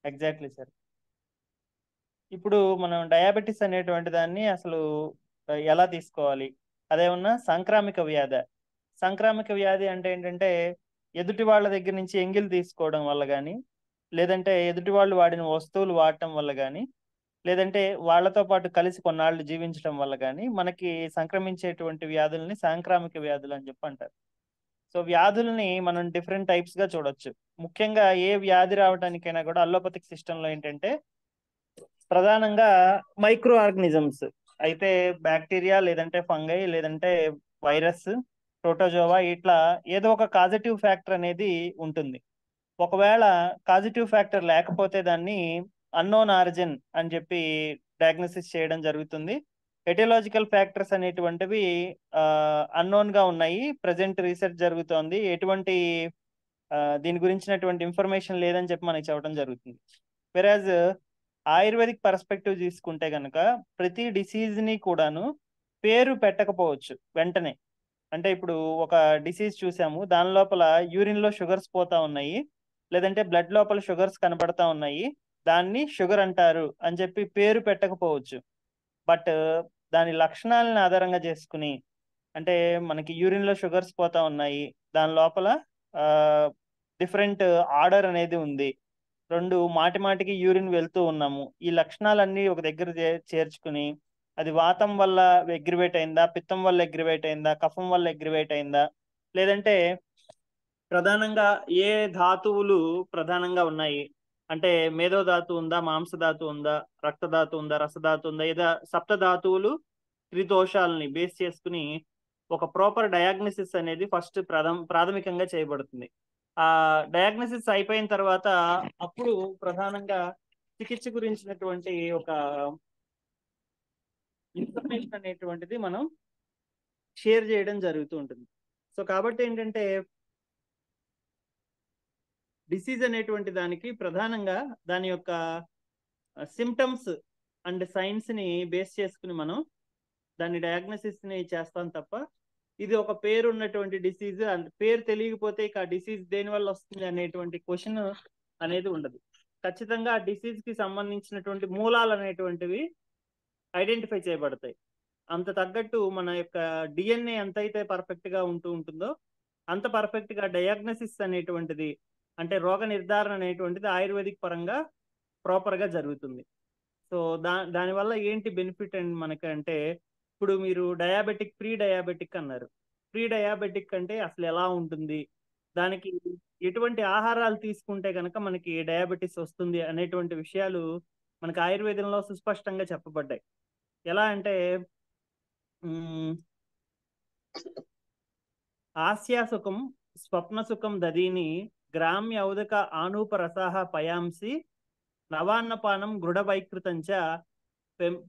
Exactly sir. ఇప్పుడు మనం diabetes అనేటువంటి దాన్ని అసలు ఎలా తీసుకోవాలి? అదేమన్నా సాంక్రామిక వ్యాధి. సాంక్రామిక వ్యాధి అంటే ఏంటంటే ఎదుటి వాళ్ళ దగ్గర నుంచి ఎంగిల్ తీసుకోవడం వల్ల కానీ, లేదంటే ఎదుటి వాళ్ళు వాడిన వస్తువులు వాడటం వల్ల కానీ, లేదంటే వాళ్ళతో పాటు కలిసి కొన్నాళ్ళు జీవించడం వల్ల కానీ మనకి సంక్రమించేటువంటి వ్యాధుల్ని సాంక్రామిక వ్యాధులు అని చెప్పి అంటారు. సో వ్యాధుల్ని మనం డిఫరెంట్ టైప్స్ గా చూడొచ్చు. ముఖ్యంగా ఏ వ్యాధి రావడానికైనా కూడా అల్లోపతిక్ సిస్టంలో ఏంటంటే ప్రధానంగా మైక్రో ఆర్గనిజమ్స్ అయితే బ్యాక్టీరియా లేదంటే ఫంగై లేదంటే వైరస్ ప్రోటోజోవా ఇట్లా ఏదో ఒక కాజిటివ్ ఫ్యాక్టర్ అనేది ఉంటుంది. ఒకవేళ కాజిటివ్ ఫ్యాక్టర్ లేకపోతే దాన్ని అన్నోన్ ఆరిజిన్ అని చెప్పి డయాగ్నోసిస్ చేయడం జరుగుతుంది. ఎటియలాజికల్ ఫ్యాక్టర్స్ అనేటువంటివి అన్నోన్ గా ఉన్నాయి. ప్రజెంట్ రీసెర్చ్ జరుగుతోంది. ఎటువంటి దీని గురించినటువంటి ఇన్ఫర్మేషన్ లేదని చెప్పి మనకి చెప్పడం జరుగుతుంది. వెరాజ్ ఆయుర్వేదిక్ పర్స్పెక్టివ్ తీసుకుంటే గనక ప్రతి డిసీజ్ ని కూడాను పేరు పెట్టకపోవచ్చు వెంటనే. అంటే ఇప్పుడు ఒక డిసీజ్ చూసాము, దాని లోపల యూరిన్ లో షుగర్స్ పోతా ఉన్నాయి, లేదంటే బ్లడ్ లోపల షుగర్స్ కనబడతా ఉన్నాయి, దాన్ని షుగర్ అంటారు అని చెప్పి పేరు పెట్టకపోవచ్చు. బట్ దాని లక్షణాలను ఆధారంగా చేసుకుని, అంటే మనకి యూరిన్ లో షుగర్స్ పోతా ఉన్నాయి, దాని లోపల డిఫరెంట్ ఆర్డర్ అనేది ఉంది, రెండు మాటి మాటికి యూరిన్ వెళ్తూ ఉన్నాము, ఈ లక్షణాలన్నీ ఒక దగ్గర చేర్చుకుని అది వాతం వల్ల ఎగ్రివేట్ అయిందా, పిత్తం వల్ల ఎగ్రివేట్ అయిందా, కఫం వల్ల ఎగ్రివేట్ అయిందా, లేదంటే ప్రధానంగా ఏ ధాతువులు ప్రధానంగా ఉన్నాయి, అంటే మేధో ధాతు ఉందా, మాంస ధాతు ఉందా, రక్తధాతు ఉందా, రసధాతు ఉందా, ఏదా సప్త ధాతువులు త్రిదోషాలని బేస్ చేసుకుని ఒక ప్రాపర్ డయాగ్నోసిస్ అనేది ఫస్ట్ ప్రాథమికంగా చేయబడుతుంది. ఆ డయాగ్నోసిస్ అయిపోయిన తర్వాత అప్పుడు ప్రధానంగా చికిత్స గురించినటువంటి ఒక ఇన్ఫర్మేషన్ అనేటువంటిది మనం షేర్ చేయడం జరుగుతూ ఉంటుంది. సో కాబట్టి ఏంటంటే డిసీజ్ అనేటువంటి దానికి ప్రధానంగా దాని యొక్క సిమ్టమ్స్ అండ్ సైన్స్ ని బేస్ చేసుకుని మనం దాని డయాగ్నోసిస్ ని చేస్తాం తప్ప ఇది ఒక పేరు ఉన్నటువంటి డిసీజ్ అండ్ పేరు తెలియకపోతే ఇక ఆ డిసీజ్ దేని వల్ల వస్తుంది అనేటువంటి క్వశ్చన్ అనేది ఉండదు. ఖచ్చితంగా ఆ డిసీజ్ కి సంబంధించినటువంటి మూలాలు అనేటువంటివి ఐడెంటిఫై చేయబడతాయి. అంత తగ్గట్టు మన యొక్క డిఎన్ఏ ఎంతైతే పర్ఫెక్ట్ గా ఉంటుందో అంత పర్ఫెక్ట్ గా డయాగ్నోసిస్ అనేటువంటిది, అంటే రోగ నిర్ధారణ అనేటువంటిది ఆయుర్వేదిక్ పరంగా ప్రాపర్ గా జరుగుతుంది. సో దానివల్ల ఏంటి బెనిఫిట్ అండ్ మనకి అంటే, ఇప్పుడు మీరు డయాబెటిక్ ప్రీ డయాబెటిక్ అన్నారు. ప్రీ డయాబెటిక్ అంటే అసలు ఎలా ఉంటుంది, దానికి ఎటువంటి ఆహారాలు తీసుకుంటే కనుక మనకి డయాబెటీస్ వస్తుంది అనేటువంటి విషయాలు మనకి ఆయుర్వేదంలో సుస్పష్టంగా చెప్పబడ్డాయి. ఎలా అంటే ఆస్యాసుఖం స్వప్నసుఖం దదీని గ్రామ్య ఔదక ఆనూప రసాహ పయాంసి నవాన్నపానం గృఢవైకృతంచ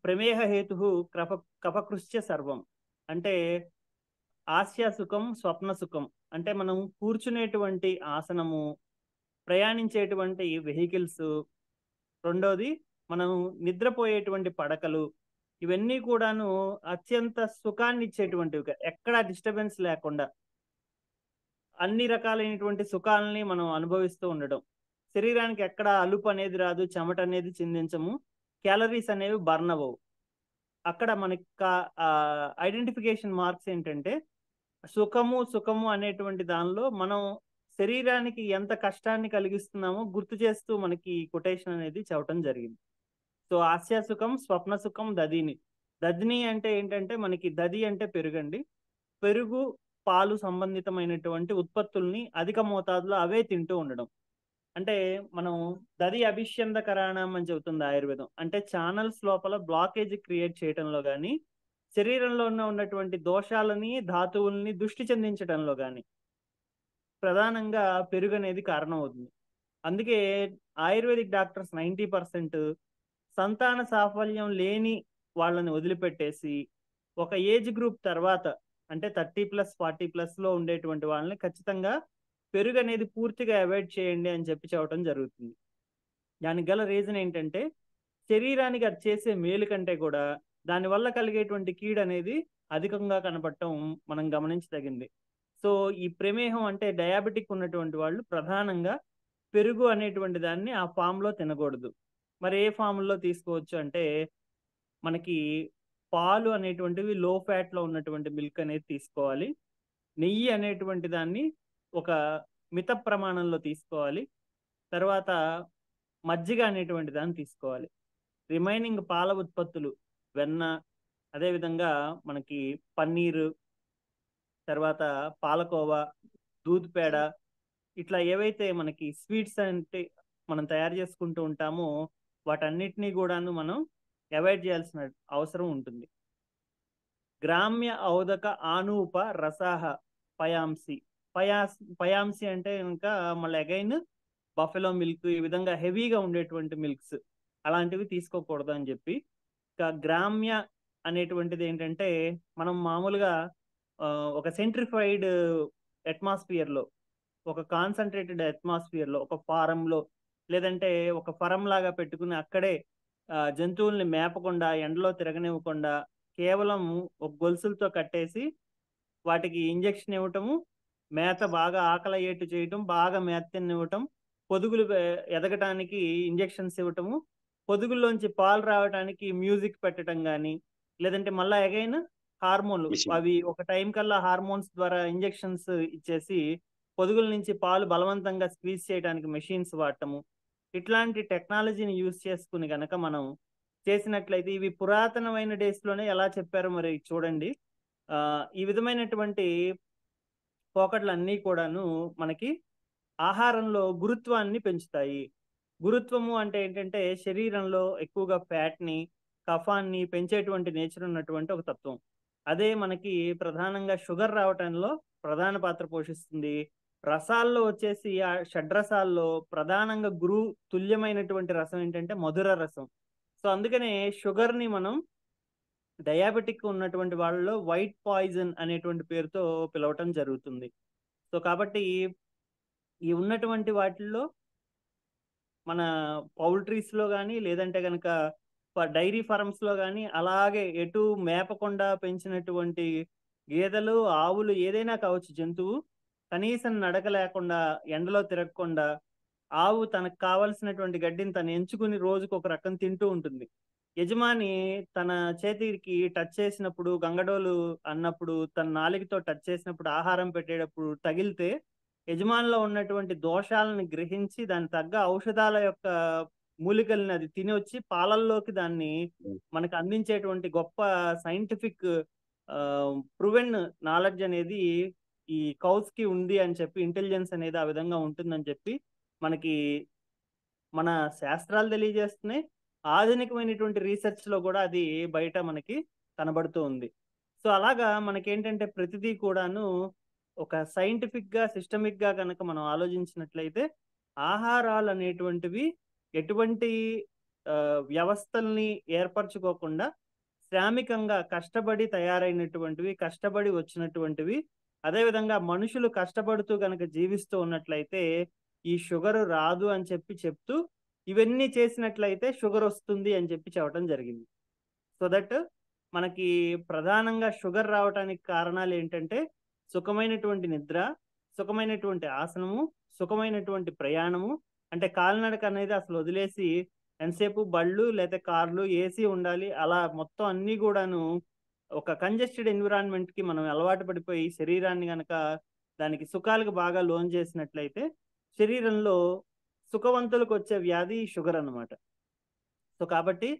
ప్రమేహ హేతు కఫకృశ్చ సర్వం. అంటే ఆస్యాసుఖం స్వప్నసుఖం అంటే మనం కూర్చునేటువంటి ఆసనము, ప్రయాణించేటువంటి వెహికల్స్, రెండోది మనం నిద్రపోయేటువంటి పడకలు, ఇవన్నీ కూడాను అత్యంత సుఖాన్ని ఇచ్చేటువంటివి, ఎక్కడ డిస్టర్బెన్స్ లేకుండా అన్ని రకాలైనటువంటి సుఖాలని మనం అనుభవిస్తూ ఉండడం. శరీరానికి ఎక్కడ అలుపు అనేది రాదు, చెమట అనేది చిందించము, క్యాలరీస్ అనేవి బర్న్ అవ్వవు. అక్కడ మనకి ఐడెంటిఫికేషన్ మార్క్స్ ఏంటంటే సుఖము అనేటువంటి దానిలో మనం శరీరానికి ఎంత కష్టాన్ని కలిగిస్తున్నామో గుర్తు చేస్తూ మనకి కొటేషన్ అనేది చెప్పడం జరిగింది. సో ఆస్య సుఖం స్వప్న సుఖం దదిని. దదిని అంటే ఏంటంటే మనకి దది అంటే పెరుగండి. పెరుగు పాలు సంబంధితమైనటువంటి ఉత్పత్తుల్ని అధిక మోతాదులో అవే తింటూ ఉండడం. అంటే మనం దది అభిష్యందకరాణం అని చెబుతుంది ఆయుర్వేదం. అంటే ఛానల్స్ లోపల బ్లాకేజ్ క్రియేట్ చేయడంలో కానీ, శరీరంలో ఉన్నటువంటి దోషాలని ధాతువుల్ని దృష్టి చెందించడంలో కానీ ప్రధానంగా పెరుగు అనేది కారణం అవుతుంది. అందుకే ఆయుర్వేదిక్ డాక్టర్స్ 90% సంతాన సాఫల్యం లేని వాళ్ళని వదిలిపెట్టేసి ఒక ఏజ్ గ్రూప్ తర్వాత, అంటే 30+40+ లో ఉండేటువంటి వాళ్ళని ఖచ్చితంగా పెరుగు అనేది పూర్తిగా అవాయిడ్ చేయండి అని చెప్పి చెప్పడం జరుగుతుంది. దానికి గల రీజన్ ఏంటంటే శరీరానికి అది చేసే మేలు కంటే కూడా దానివల్ల కలిగేటువంటి కీడు అనేది అధికంగా కనపడటం మనం గమనించదగింది. సో ఈ ప్రమేహం అంటే డయాబెటిక్ ఉన్నటువంటి వాళ్ళు ప్రధానంగా పెరుగు అనేటువంటి దాన్ని ఆ ఫామ్లో తినకూడదు. మరి ఏ ఫామ్లో తీసుకోవచ్చు అంటే మనకి పాలు అనేటువంటివి లో ఫ్యాట్లో ఉన్నటువంటి మిల్క్ అనేది తీసుకోవాలి. నెయ్యి అనేటువంటి దాన్ని ఒక మిత ప్రమాణంలో తీసుకోవాలి. తర్వాత మజ్జిగ అనేటువంటి దాన్ని తీసుకోవాలి. రిమైనింగ్ పాల ఉత్పత్తులు వెన్న, అదేవిధంగా మనకి పన్నీరు, తర్వాత పాలకోవా, దూద్ పేడ, ఇట్లా ఏవైతే మనకి స్వీట్స్ అంటే మనం తయారు చేసుకుంటూ ఉంటామో వాటన్నిటినీ కూడాను మనం అవాయిడ్ చేయాల్సిన అవసరం ఉంటుంది. గ్రామ్య ఔదక ఆనూప రసాహ పయాంసి. పయాంసి అంటే కనుక మళ్ళీ అగైన్ బఫెలో మిల్క్, ఈ విధంగా హెవీగా ఉండేటువంటి మిల్క్స్ అలాంటివి తీసుకోకూడదు అని చెప్పి. ఇంకా గ్రామ్య అనేటువంటిది ఏంటంటే మనం మామూలుగా ఒక సెంట్రిఫైడ్ అట్మాస్ఫియర్లో, ఒక కాన్సన్ట్రేటెడ్ అట్మాస్ఫియర్లో, ఒక ఫారంలో, లేదంటే ఒక ఫరం లాగా పెట్టుకుని అక్కడే జంతువుల్ని మేపకుండా, ఎండలో తిరగనివ్వకుండా, కేవలం ఒక గొలుసులతో కట్టేసి వాటికి ఇంజెక్షన్ ఇవ్వటము, మేత బాగా ఆకలి అయ్యేట్టు చేయటం, బాగా మేత తినివ్వటం, పొదుగులు ఎదగటానికి ఇంజెక్షన్స్ ఇవ్వటము, పొదుగుల్లోంచి పాలు రావడానికి మ్యూజిక్ పెట్టడం కానీ, లేదంటే మళ్ళీ అగైన్ హార్మోన్లు, మిషన్. అవి ఒక టైం కల్లా హార్మోన్స్ ద్వారా ఇంజెక్షన్స్ ఇచ్చేసి పొదుగుల నుంచి పాలు బలవంతంగా స్క్వీజ్ చేయడానికి మెషిన్స్ వాడటము, ఇట్లాంటి టెక్నాలజీని యూజ్ చేసుకుని గనక మనం చేసినట్లయితే, ఇవి పురాతనమైన డేస్లోనే ఎలా చెప్పారో మరి చూడండి. ఈ విధమైనటువంటి పోకడలన్నీ కూడాను మనకి ఆహారంలో గురుత్వాన్ని పెంచుతాయి. గురుత్వము అంటే ఏంటంటే శరీరంలో ఎక్కువగా ఫ్యాట్ని, కఫాన్ని పెంచేటువంటి నేచర్ ఉన్నటువంటి ఒక తత్వం. అదే మనకి ప్రధానంగా షుగర్ రావటంలో ప్రధాన పాత్ర పోషిస్తుంది. రసాల్లో వచ్చేసి ఆ షడ్రసాల్లో ప్రధానంగా గురు తుల్యమైనటువంటి రసం ఏంటంటే మధుర రసం. సో అందుకనే షుగర్ని మనం డయాబెటిక్ ఉన్నటువంటి వాళ్ళలో వైట్ పాయిజన్ అనేటువంటి పేరుతో పిలవటం జరుగుతుంది. సో కాబట్టి ఈ ఉన్నటువంటి వాటిల్లో మన పౌల్ట్రీస్లో కానీ, లేదంటే కనుక డైరీ ఫార్మ్స్లో కానీ, అలాగే ఎటు మేపకుండా పెంచినటువంటి గేదెలు, ఆవులు ఏదైనా కావచ్చు జంతువు, కనీసం నడక లేకుండా, ఎండలో తిరగకుండా, ఆవు తనకు కావలసినటువంటి గడ్డిని తను ఎంచుకుని రోజుకు ఒక రకం తింటూ ఉంటుంది. యజమాని తన చేతికి టచ్ చేసినప్పుడు, గంగడోలు అన్నప్పుడు, తన నాలికతో టచ్ చేసినప్పుడు, ఆహారం పెట్టేటప్పుడు తగిలితే యజమానిలో ఉన్నటువంటి దోషాలను గ్రహించి దాని తగ్గ ఔషధాల యొక్క మూలికల్ని అది తిని వచ్చి పాలల్లోకి దాన్ని మనకు అందించేటువంటి గొప్ప సైంటిఫిక్ ప్రూవెన్ నాలెడ్జ్ అనేది ఈ కౌస్ కి ఉంది అని చెప్పి, ఇంటెలిజెన్స్ అనేది ఆ విధంగా ఉంటుందని చెప్పి మనకి మన శాస్త్రాలు తెలియజేస్తున్నాయి. ఆధునికమైనటువంటి రీసెర్చ్ లో కూడా అది బయట మనకి కనబడుతూ ఉంది. సో అలాగా మనకేంటంటే ప్రతిదీ కూడాను ఒక సైంటిఫిక్ గా, సిస్టమిక్ గా కనుక మనం ఆలోచించినట్లయితే ఆహారాలు అనేటువంటివి ఎటువంటి వ్యవస్థల్ని ఏర్పరచుకోకుండా శ్రామికంగా కష్టపడి తయారైనటువంటివి, కష్టపడి వచ్చినటువంటివి. అదేవిధంగా మనుషులు కష్టపడుతూ కనుక జీవిస్తూ ఉన్నట్లయితే ఈ షుగర్ రాదు అని చెప్పి చెప్తూ, ఇవన్నీ చేసినట్లయితే షుగర్ వస్తుంది అని చెప్పి చెప్పడం జరిగింది. సో దట్ మనకి ప్రధానంగా షుగర్ రావడానికి కారణాలు ఏంటంటే సుఖమైనటువంటి నిద్ర, సుఖమైనటువంటి ఆసనము, సుఖమైనటువంటి ప్రయాణము. అంటే కాలినడక అనేది అసలు వదిలేసి ఎంతసేపు బళ్ళు లేదా కార్లు, ఏసీ ఉండాలి, అలా మొత్తం అన్నీ కూడాను ఒక కంజెస్టెడ్ ఎన్విరాన్మెంట్ కి మనం అలవాటు పడిపోయి శరీరాన్ని గనక దానికి సుఖాలకు బాగా లోన్ చేసినట్లయితే శరీరంలో సుఖవంతులకు వచ్చే వ్యాధి షుగర్ అన్నమాట. సో కాబట్టి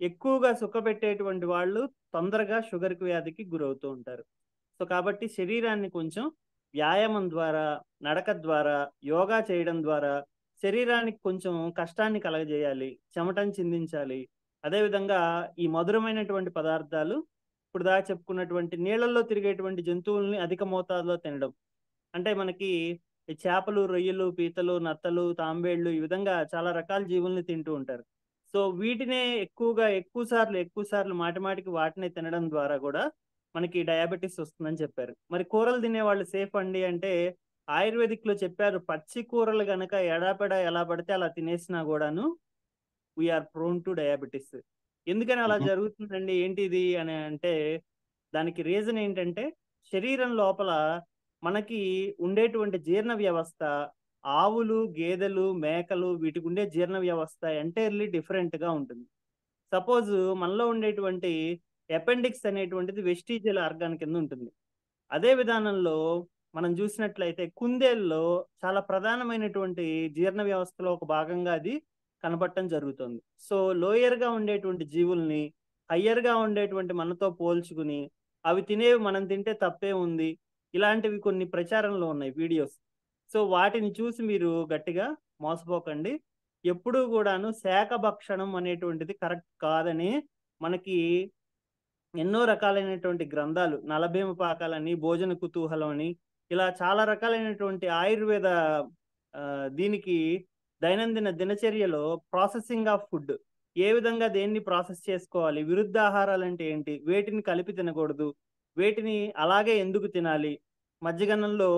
ఎక్కువగా సుఖపెట్టేటువంటి వాళ్ళు తొందరగా షుగర్కి వ్యాధికి గురవుతూ ఉంటారు. సో కాబట్టి శరీరాన్ని కొంచెం వ్యాయామం ద్వారా, నడక ద్వారా, యోగా చేయడం ద్వారా శరీరానికి కొంచెం కష్టాన్ని కలగజేయాలి, చెమటను చిందించాలి. అదేవిధంగా ఈ మధురమైనటువంటి పదార్థాలు, ఇప్పుడు దాకా చెప్పుకున్నటువంటి నీళ్ళల్లో తిరిగేటువంటి జంతువుల్ని అధిక మోతాదులో తినడం. అంటే మనకి ఈ చేపలు, రొయ్యలు, పీతలు, నత్తలు, తాంబేళ్లు, ఈ విధంగా చాలా రకాల జీవుల్ని తింటూ ఉంటారు. సో వీటినే ఎక్కువ సార్లు మాటిమాటికి వాటినే తినడం ద్వారా కూడా మనకి డయాబెటీస్ వస్తుందని చెప్పారు. మరి కూరలు తినే వాళ్ళు సేఫ్ అండి అంటే ఆయుర్వేదిక్ లో చెప్పారు, పచ్చి కూరలు గనక ఎడాపెడా ఎలా పడితే అలా తినేసినా కూడాను వీఆర్ ప్రోన్ టు డయాబెటీస్. ఎందుకని అలా జరుగుతుందండి, ఏంటి ఇది అని అంటే దానికి రీజన్ ఏంటంటే శరీరం లోపల మనకి ఉండేటువంటి జీర్ణ వ్యవస్థ ఆవులు, గేదెలు, మేకలు వీటికి ఉండే జీర్ణ వ్యవస్థ ఎంటైర్లీ డిఫరెంట్ గా ఉంటుంది. సపోజ్ మనలో ఉండేటువంటి అపెండిక్స్ అనేటువంటిది వెస్టిజియల్ ఆర్గాన్ కింద ఉంటుంది. అదే విధానంలో మనం చూసినట్లయితే కుందేల్లో చాలా ప్రధానమైనటువంటి జీర్ణ వ్యవస్థలో ఒక భాగంగా అది కనబడటం జరుగుతుంది. సో లోయర్ గా ఉండేటువంటి జీవుల్ని హయ్యర్ గా ఉండేటువంటి మనతో పోల్చుకుని అవి తినేవి మనం తింటే తప్పే ఉంది, ఇలాంటివి కొన్ని ప్రచారంలో ఉన్నాయి వీడియోస్. సో వాటిని చూసి మీరు గట్టిగా మోసపోకండి. ఎప్పుడూ కూడాను శాఖ భక్షణం అనేటువంటిది కరెక్ట్ కాదని మనకి ఎన్నో రకాలైనటువంటి గ్రంథాలు, నలభీమ పాకాలని, భోజన కుతూహలం అని, ఇలా చాలా రకాలైనటువంటి ఆయుర్వేద దీనికి దైనందిన దినచర్యలో ప్రాసెసింగ్ ఆఫ్ ఫుడ్, ఏ విధంగా దేన్ని ప్రాసెస్ చేసుకోవాలి, విరుద్ధ ఆహారాలు అంటే ఏంటి, వేటిని కలిపి తినకూడదు, వేటిని అలాగే ఎందుకు తినాలి, మధ్యగన్నంలో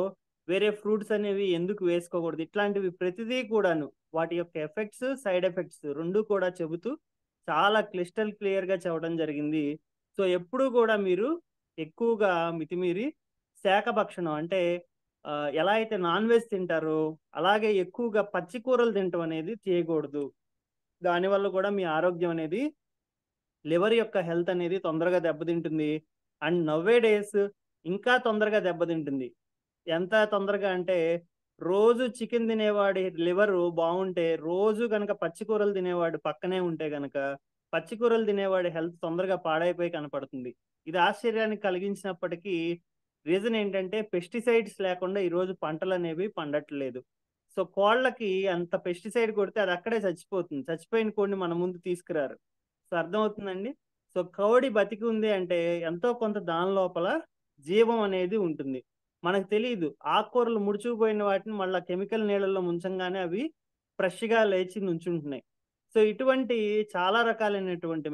వేరే ఫ్రూట్స్ అనేవి ఎందుకు వేసుకోకూడదు, ఇట్లాంటివి ప్రతిదీ కూడాను వాటి యొక్క ఎఫెక్ట్స్, సైడ్ ఎఫెక్ట్స్ రెండు కూడా చెబుతూ చాలా క్లిస్టల్ క్లియర్ గా చెప్పడం జరిగింది. సో ఎప్పుడు కూడా మీరు ఎక్కువగా మితిమీరి శాఖ భక్షణం అంటే ఎలా అయితే నాన్ వెజ్ తింటారో అలాగే ఎక్కువగా పచ్చి కూరలు తినటం అనేది చేయకూడదు. దానివల్ల కూడా మీ ఆరోగ్యం అనేది, లివర్ యొక్క హెల్త్ అనేది తొందరగా దెబ్బతింటుంది. అండ్ నవ్వే డేస్ ఇంకా తొందరగా దెబ్బతింటుంది. ఎంత తొందరగా అంటే రోజు చికెన్ తినేవాడి లివర్ బాగుంటే, రోజు కనుక పచ్చి కూరలు తినేవాడు పక్కనే ఉంటే గనక పచ్చి కూరలు తినేవాడి హెల్త్ తొందరగా పాడైపోయి కనపడుతుంది. ఇది ఆశ్చర్యాన్ని కలిగించినప్పటికీ రీజన్ ఏంటంటే పెస్టిసైడ్స్ లేకుండా ఈరోజు పంటలు అనేవి పండట్లేదు. సో కోళ్ళకి అంత పెస్టిసైడ్ కొడితే అది అక్కడే చచ్చిపోతుంది. చచ్చిపోయిన కోడిని మన ముందు తీసుకురారు. సో అర్థమవుతుందండి. సో కోడి బతికి ఉంది అంటే ఎంతో కొంత దాని లోపల జీవం అనేది ఉంటుంది. మనకు తెలియదు. ఆకుకూరలు ముడుచుకుపోయిన వాటిని మళ్ళీ కెమికల్ నీళ్ళల్లో ముంచంగానే అవి ఫ్రెష్గా లేచి నుంచుంటున్నాయి. సో ఇటువంటి చాలా రకాలైనటువంటి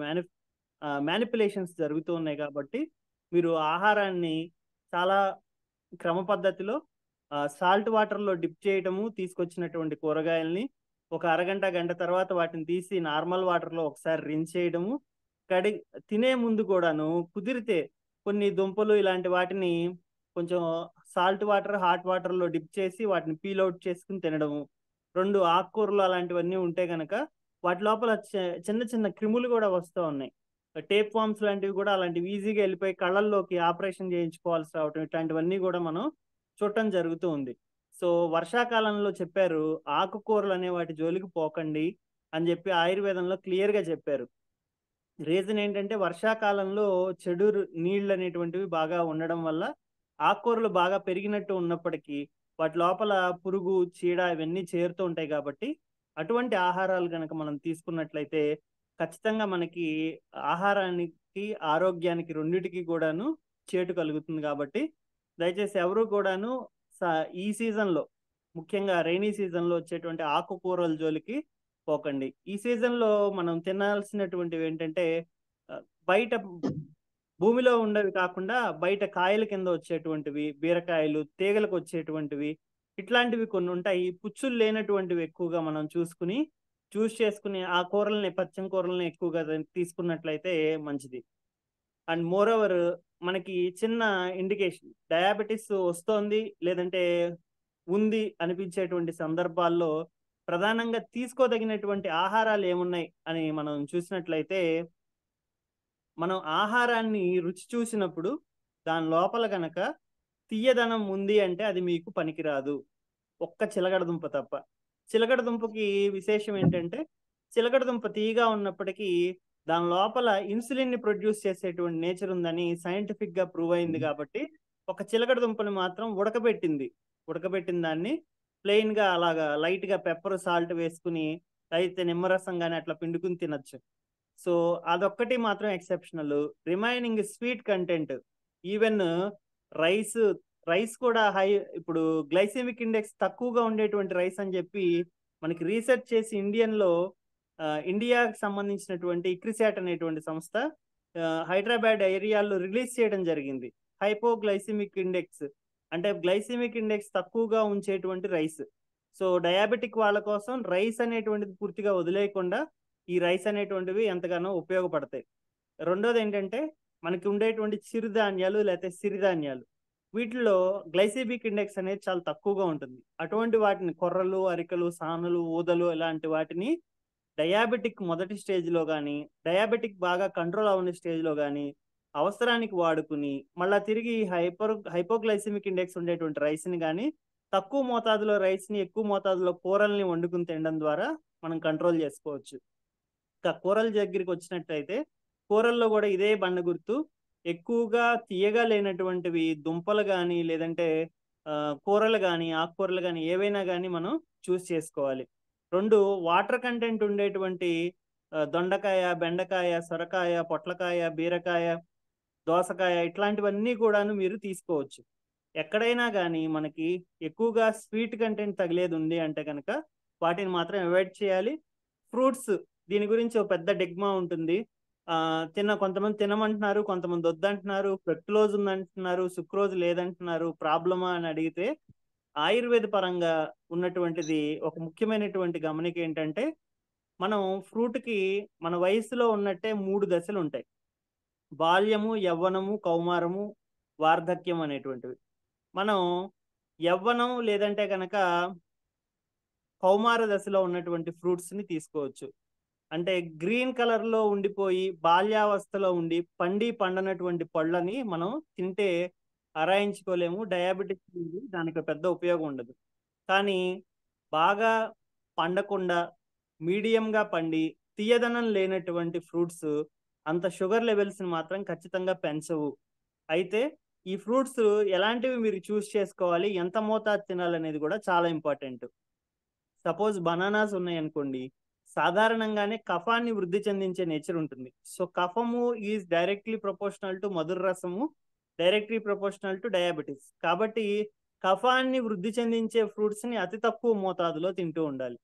మ్యానిపులేషన్స్ జరుగుతూ ఉన్నాయి. కాబట్టి మీరు ఆహారాన్ని చాలా క్రమ పద్ధతిలో సాల్ట్ వాటర్లో డిప్ చేయటము, తీసుకొచ్చినటువంటి కూరగాయల్ని ఒక అరగంట గంట తర్వాత వాటిని తీసి నార్మల్ వాటర్లో ఒకసారి రిన్స్ చేయడము, కడి తినే ముందు కూడాను కుదిరితే కొన్ని దుంపలు ఇలాంటి వాటిని కొంచెం సాల్ట్ వాటర్, హాట్ వాటర్లో డిప్ చేసి వాటిని పీల్ అవుట్ చేసుకుని తినడము. రెండు ఆకుకూరలు అలాంటివన్నీ ఉంటే గనక వాటి లోపల చిన్న చిన్న క్రిములు కూడా వస్తూ ఉన్నాయి. టేప్ ఫామ్స్ లాంటివి కూడా అలాంటివి ఈజీగా వెళ్ళిపోయి కళ్ళల్లోకి ఆపరేషన్ చేయించుకోవాల్సి రావటం, ఇట్లాంటివన్నీ కూడా మనం చూడటం జరుగుతూ ఉంది. సో వర్షాకాలంలో చెప్పారు ఆకుకూరలు అనే వాటి జోలికి పోకండి అని చెప్పి ఆయుర్వేదంలో క్లియర్ గా చెప్పారు. రీజన్ ఏంటంటే వర్షాకాలంలో చెడు నీళ్ళు అనేటువంటివి బాగా ఉండడం వల్ల ఆకుకూరలు బాగా పెరిగినట్టు ఉన్నప్పటికీ వాటి లోపల పురుగు, చీడ ఇవన్నీ చేరుతూ ఉంటాయి. కాబట్టి అటువంటి ఆహారాలు కనుక మనం తీసుకున్నట్లయితే ఖచ్చితంగా మనకి ఆహారానికి, ఆరోగ్యానికి రెండిటికి కూడాను చేటు కలుగుతుంది. కాబట్టి దయచేసి ఎవరు కూడాను ఈ సీజన్లో, ముఖ్యంగా రైనీ సీజన్లో వచ్చేటువంటి ఆకుకూరల జోలికి పోకండి. ఈ సీజన్లో మనం తినాల్సినటువంటివి ఏంటంటే బయట భూమిలో ఉండేవి కాకుండా బయట కాయల కింద వచ్చేటువంటివి, బీరకాయలు, తీగలకు వచ్చేటువంటివి, ఇట్లాంటివి కొన్ని ఉంటాయి. పుచ్చులు లేనటువంటివి ఎక్కువగా మనం చూస్ చేసుకుని ఆ కూరల్ని, పచ్చని కూరల్ని ఎక్కువగా తీసుకున్నట్లయితే మంచిది. అండ్ మోర్ ఓవర్ మనకి చిన్న ఇండికేషన్ డయాబెటీస్ వస్తోంది లేదంటే ఉంది అనిపించేటువంటి సందర్భాల్లో ప్రధానంగా తీసుకోదగినటువంటి ఆహారాలు ఏమున్నాయి అని మనం చూసినట్లయితే, మనం ఆహారాన్ని రుచి చూసినప్పుడు దాని లోపల గనక తీయదనం ఉంది అంటే అది మీకు పనికిరాదు, ఒక్క చిలకడ దుంప తప్ప. చిలకడ దుంపకి విశేషం ఏంటంటే చిలకడ దుంప తీయగా ఉన్నప్పటికీ దాని లోపల ఇన్సులిన్ ని ప్రొడ్యూస్ చేసేటువంటి నేచర్ ఉందని సైంటిఫిక్ గా ప్రూవ్ అయింది. కాబట్టి ఒక చిలకడ దుంపని మాత్రం ఉడకబెట్టిన దాన్ని ప్లెయిన్ గా అలాగా లైట్ గా పెప్పర్, సాల్ట్ వేసుకుని అయితే నిమ్మరసం కానీ అట్లా పిండుకుని తినచ్చు. సో అదొక్కటి మాత్రం exceptional. Remaining sweet content, even rice rice కూడా హై, ఇప్పుడు గ్లైసెమిక్ ఇండెక్స్ తక్కువగా ఉండేటువంటి రైస్ అని చెప్పి మనకి రీసెర్చ్ చేసి ఇండియాకి సంబంధించినటువంటి ఇక్రిసాట్ అనేటువంటి సంస్థ హైదరాబాద్ ఏరియాలో రిలీజ్ చేయడం జరిగింది. హైపోగ్లైసిమిక్ ఇండెక్స్ అంటే గ్లైసెమిక్ ఇండెక్స్ తక్కువగా ఉంచేటువంటి రైస్. సో డయాబెటిక్ వాళ్ళ కోసం రైస్ అనేటువంటిది పూర్తిగా వదిలేయకుండా ఈ రైస్ అనేటువంటివి ఎంతగానో ఉపయోగపడతాయి. రెండోది ఏంటంటే మనకి ఉండేటువంటి చిరుధాన్యాలు లేకపోతే సిరిధాన్యాలు, వీటిల్లో గ్లైసెమిక్ ఇండెక్స్ అనేది చాలా తక్కువగా ఉంటుంది. అటువంటి వాటిని కొర్రలు, అరికలు, సానులు, ఊదలు ఇలాంటి వాటిని డయాబెటిక్ మొదటి స్టేజ్లో కానీ, డయాబెటిక్ బాగా కంట్రోల్ అవ్వని స్టేజ్లో కానీ అవసరానికి వాడుకుని మళ్ళా తిరిగి హైపోగ్లైసెమిక్ ఇండెక్స్ ఉండేటువంటి రైస్ని కానీ తక్కువ మోతాదులో రైస్ని ఎక్కువ మోతాదులో కూరల్ని వండుకుని తినడం ద్వారా మనం కంట్రోల్ చేసుకోవచ్చు. ఇంకా కూరల దగ్గరికి వచ్చినట్టయితే కూరల్లో కూడా ఇదే బండ గుర్తు. ఎక్కువగా తీయగా లేనటువంటివి దుంపలు కానీ లేదంటే కూరలు కానీ ఆకుకూరలు కానీ ఏవైనా కానీ మనం చూస్ చేసుకోవాలి. రెండు, వాటర్ కంటెంట్ ఉండేటువంటి దొండకాయ, బెండకాయ, సొరకాయ, పొట్లకాయ, బీరకాయ, దోసకాయ ఇట్లాంటివన్నీ కూడాను మీరు తీసుకోవచ్చు. ఎక్కడైనా కానీ మనకి ఎక్కువగా స్వీట్ కంటెంట్ తగిలేది ఉంది అంటే కనుక వాటిని మాత్రం అవాయిడ్ చేయాలి. ఫ్రూట్స్, దీని గురించి ఒక పెద్ద డిగ్మా ఉంటుంది. కొంతమంది తినమంటున్నారు, కొంతమంది వద్దంటున్నారు, ఫ్రక్టోజ్ ఉందంటున్నారు, సుక్రోజ్ లేదంటున్నారు. ప్రాబ్లమా అని అడిగితే ఆయుర్వేద పరంగా ఉన్నటువంటిది ఒక ముఖ్యమైనటువంటి గమనిక ఏంటంటే మనం ఫ్రూట్కి మన వయసులో ఉన్నట్టే 3 దశలు ఉంటాయి: బాల్యము, యవ్వనము, కౌమారము, వార్ధక్యం అనేటువంటివి. మనం యవ్వనం లేదంటే కనుక కౌమార దశలో ఉన్నటువంటి ఫ్రూట్స్ని తీసుకోవచ్చు. అంటే గ్రీన్ కలర్లో ఉండిపోయి బాల్యావస్థలో ఉండి పండనటువంటి పళ్ళని మనం తింటే అరాయించుకోలేము. డయాబెటిస్ దానికి పెద్ద ఉపయోగం ఉండదు. కానీ బాగా పండకుండా మీడియంగా పండి తీయదనం లేనటువంటి ఫ్రూట్స్ అంత షుగర్ లెవెల్స్ని మాత్రం ఖచ్చితంగా పెంచవు. అయితే ఈ ఫ్రూట్స్ ఎలాంటివి మీరు చూస్ చేసుకోవాలి, ఎంత మోతాదు తినాలనేది కూడా చాలా ఇంపార్టెంట్. సపోజ్ బనానాస్ ఉన్నాయి అనుకోండి, సాధారణంగానే కఫాన్ని వృద్ధి చెందించే నేచర్ ఉంటుంది. సో కఫము ఈజ్ డైరెక్ట్లీ ప్రపోర్షనల్ టు మధుర రసము, డైరెక్ట్లీ ప్రపోర్షనల్ టు డయాబెటీస్. కాబట్టి కఫాన్ని వృద్ధి చెందించే ఫ్రూట్స్ని అతి తక్కువ మోతాదులో తింటూ ఉండాలి.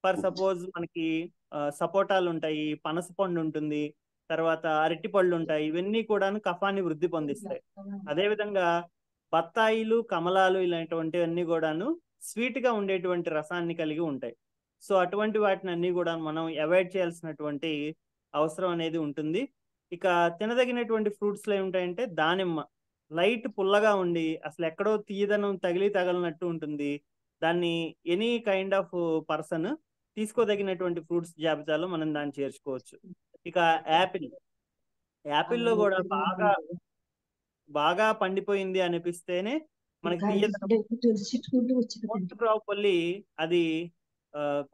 ఫర్ సపోజ్ మనకి సపోటాలు ఉంటాయి, పనస పండు ఉంటుంది, తర్వాత అరటి పళ్ళు ఉంటాయి. ఇవన్నీ కూడాను కఫాన్ని వృద్ధి పొందిస్తాయి. అదేవిధంగా బత్తాయిలు, కమలాలు ఇలాంటివన్నీ కూడాను స్వీట్ గా ఉండేటువంటి రసాన్ని కలిగి ఉంటాయి. సో అటువంటి వాటిని అన్ని కూడా మనం అవాయిడ్ చేయాల్సినటువంటి అవసరం అనేది ఉంటుంది. ఇక తినదగినటువంటి ఫ్రూట్స్ లో ఏమిటాయంటే దానిమ్మ. లైట్ పుల్లగా ఉండి అసలు ఎక్కడో తీయదనం తగలనట్టు ఉంటుంది. దాన్ని ఎనీ కైండ్ ఆఫ్ పర్సన్ తీసుకోదగినటువంటి ఫ్రూట్స్ జాబితాలో మనం దాన్ని చేర్చుకోవచ్చు. ఇక యాపిల్. యాపిల్లో కూడా బాగా బాగా పండిపోయింది అనిపిస్తేనే మనకి తీయదనం. మోస్ట్ ప్రాబబ్లీ అది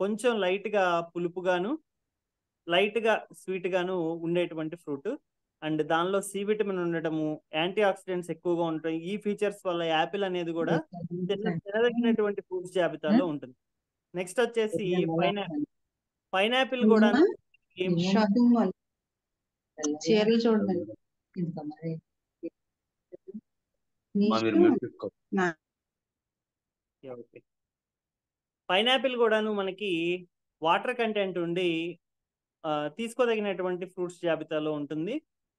కొంచెం లైట్ గా పులుపుగాను లైట్ గా స్వీట్ గాను ఉండేటువంటి ఫ్రూట్. అండ్ దానిలో సి విటమిన్ ఉండటము, యాంటీ ఆక్సిడెంట్స్ ఎక్కువగా ఉంటాయి. ఈ ఫీచర్స్ వల్ల యాపిల్ అనేది కూడా తినదగినటువంటి ఫ్రూట్స్ జాబితాలో ఉంటుంది. నెక్స్ట్ వచ్చేసి పైనాపిల్. పైనాపిల్ కూడా షాపింగ్ మాల్ చీరలు చూడండి. పైనాపిల్ కూడాను మనకి వాటర్ కంటెంట్ ఉండి తీసుకోదగినటువంటి ఫ్రూట్స్ జాబితాలో ఉంటుంది.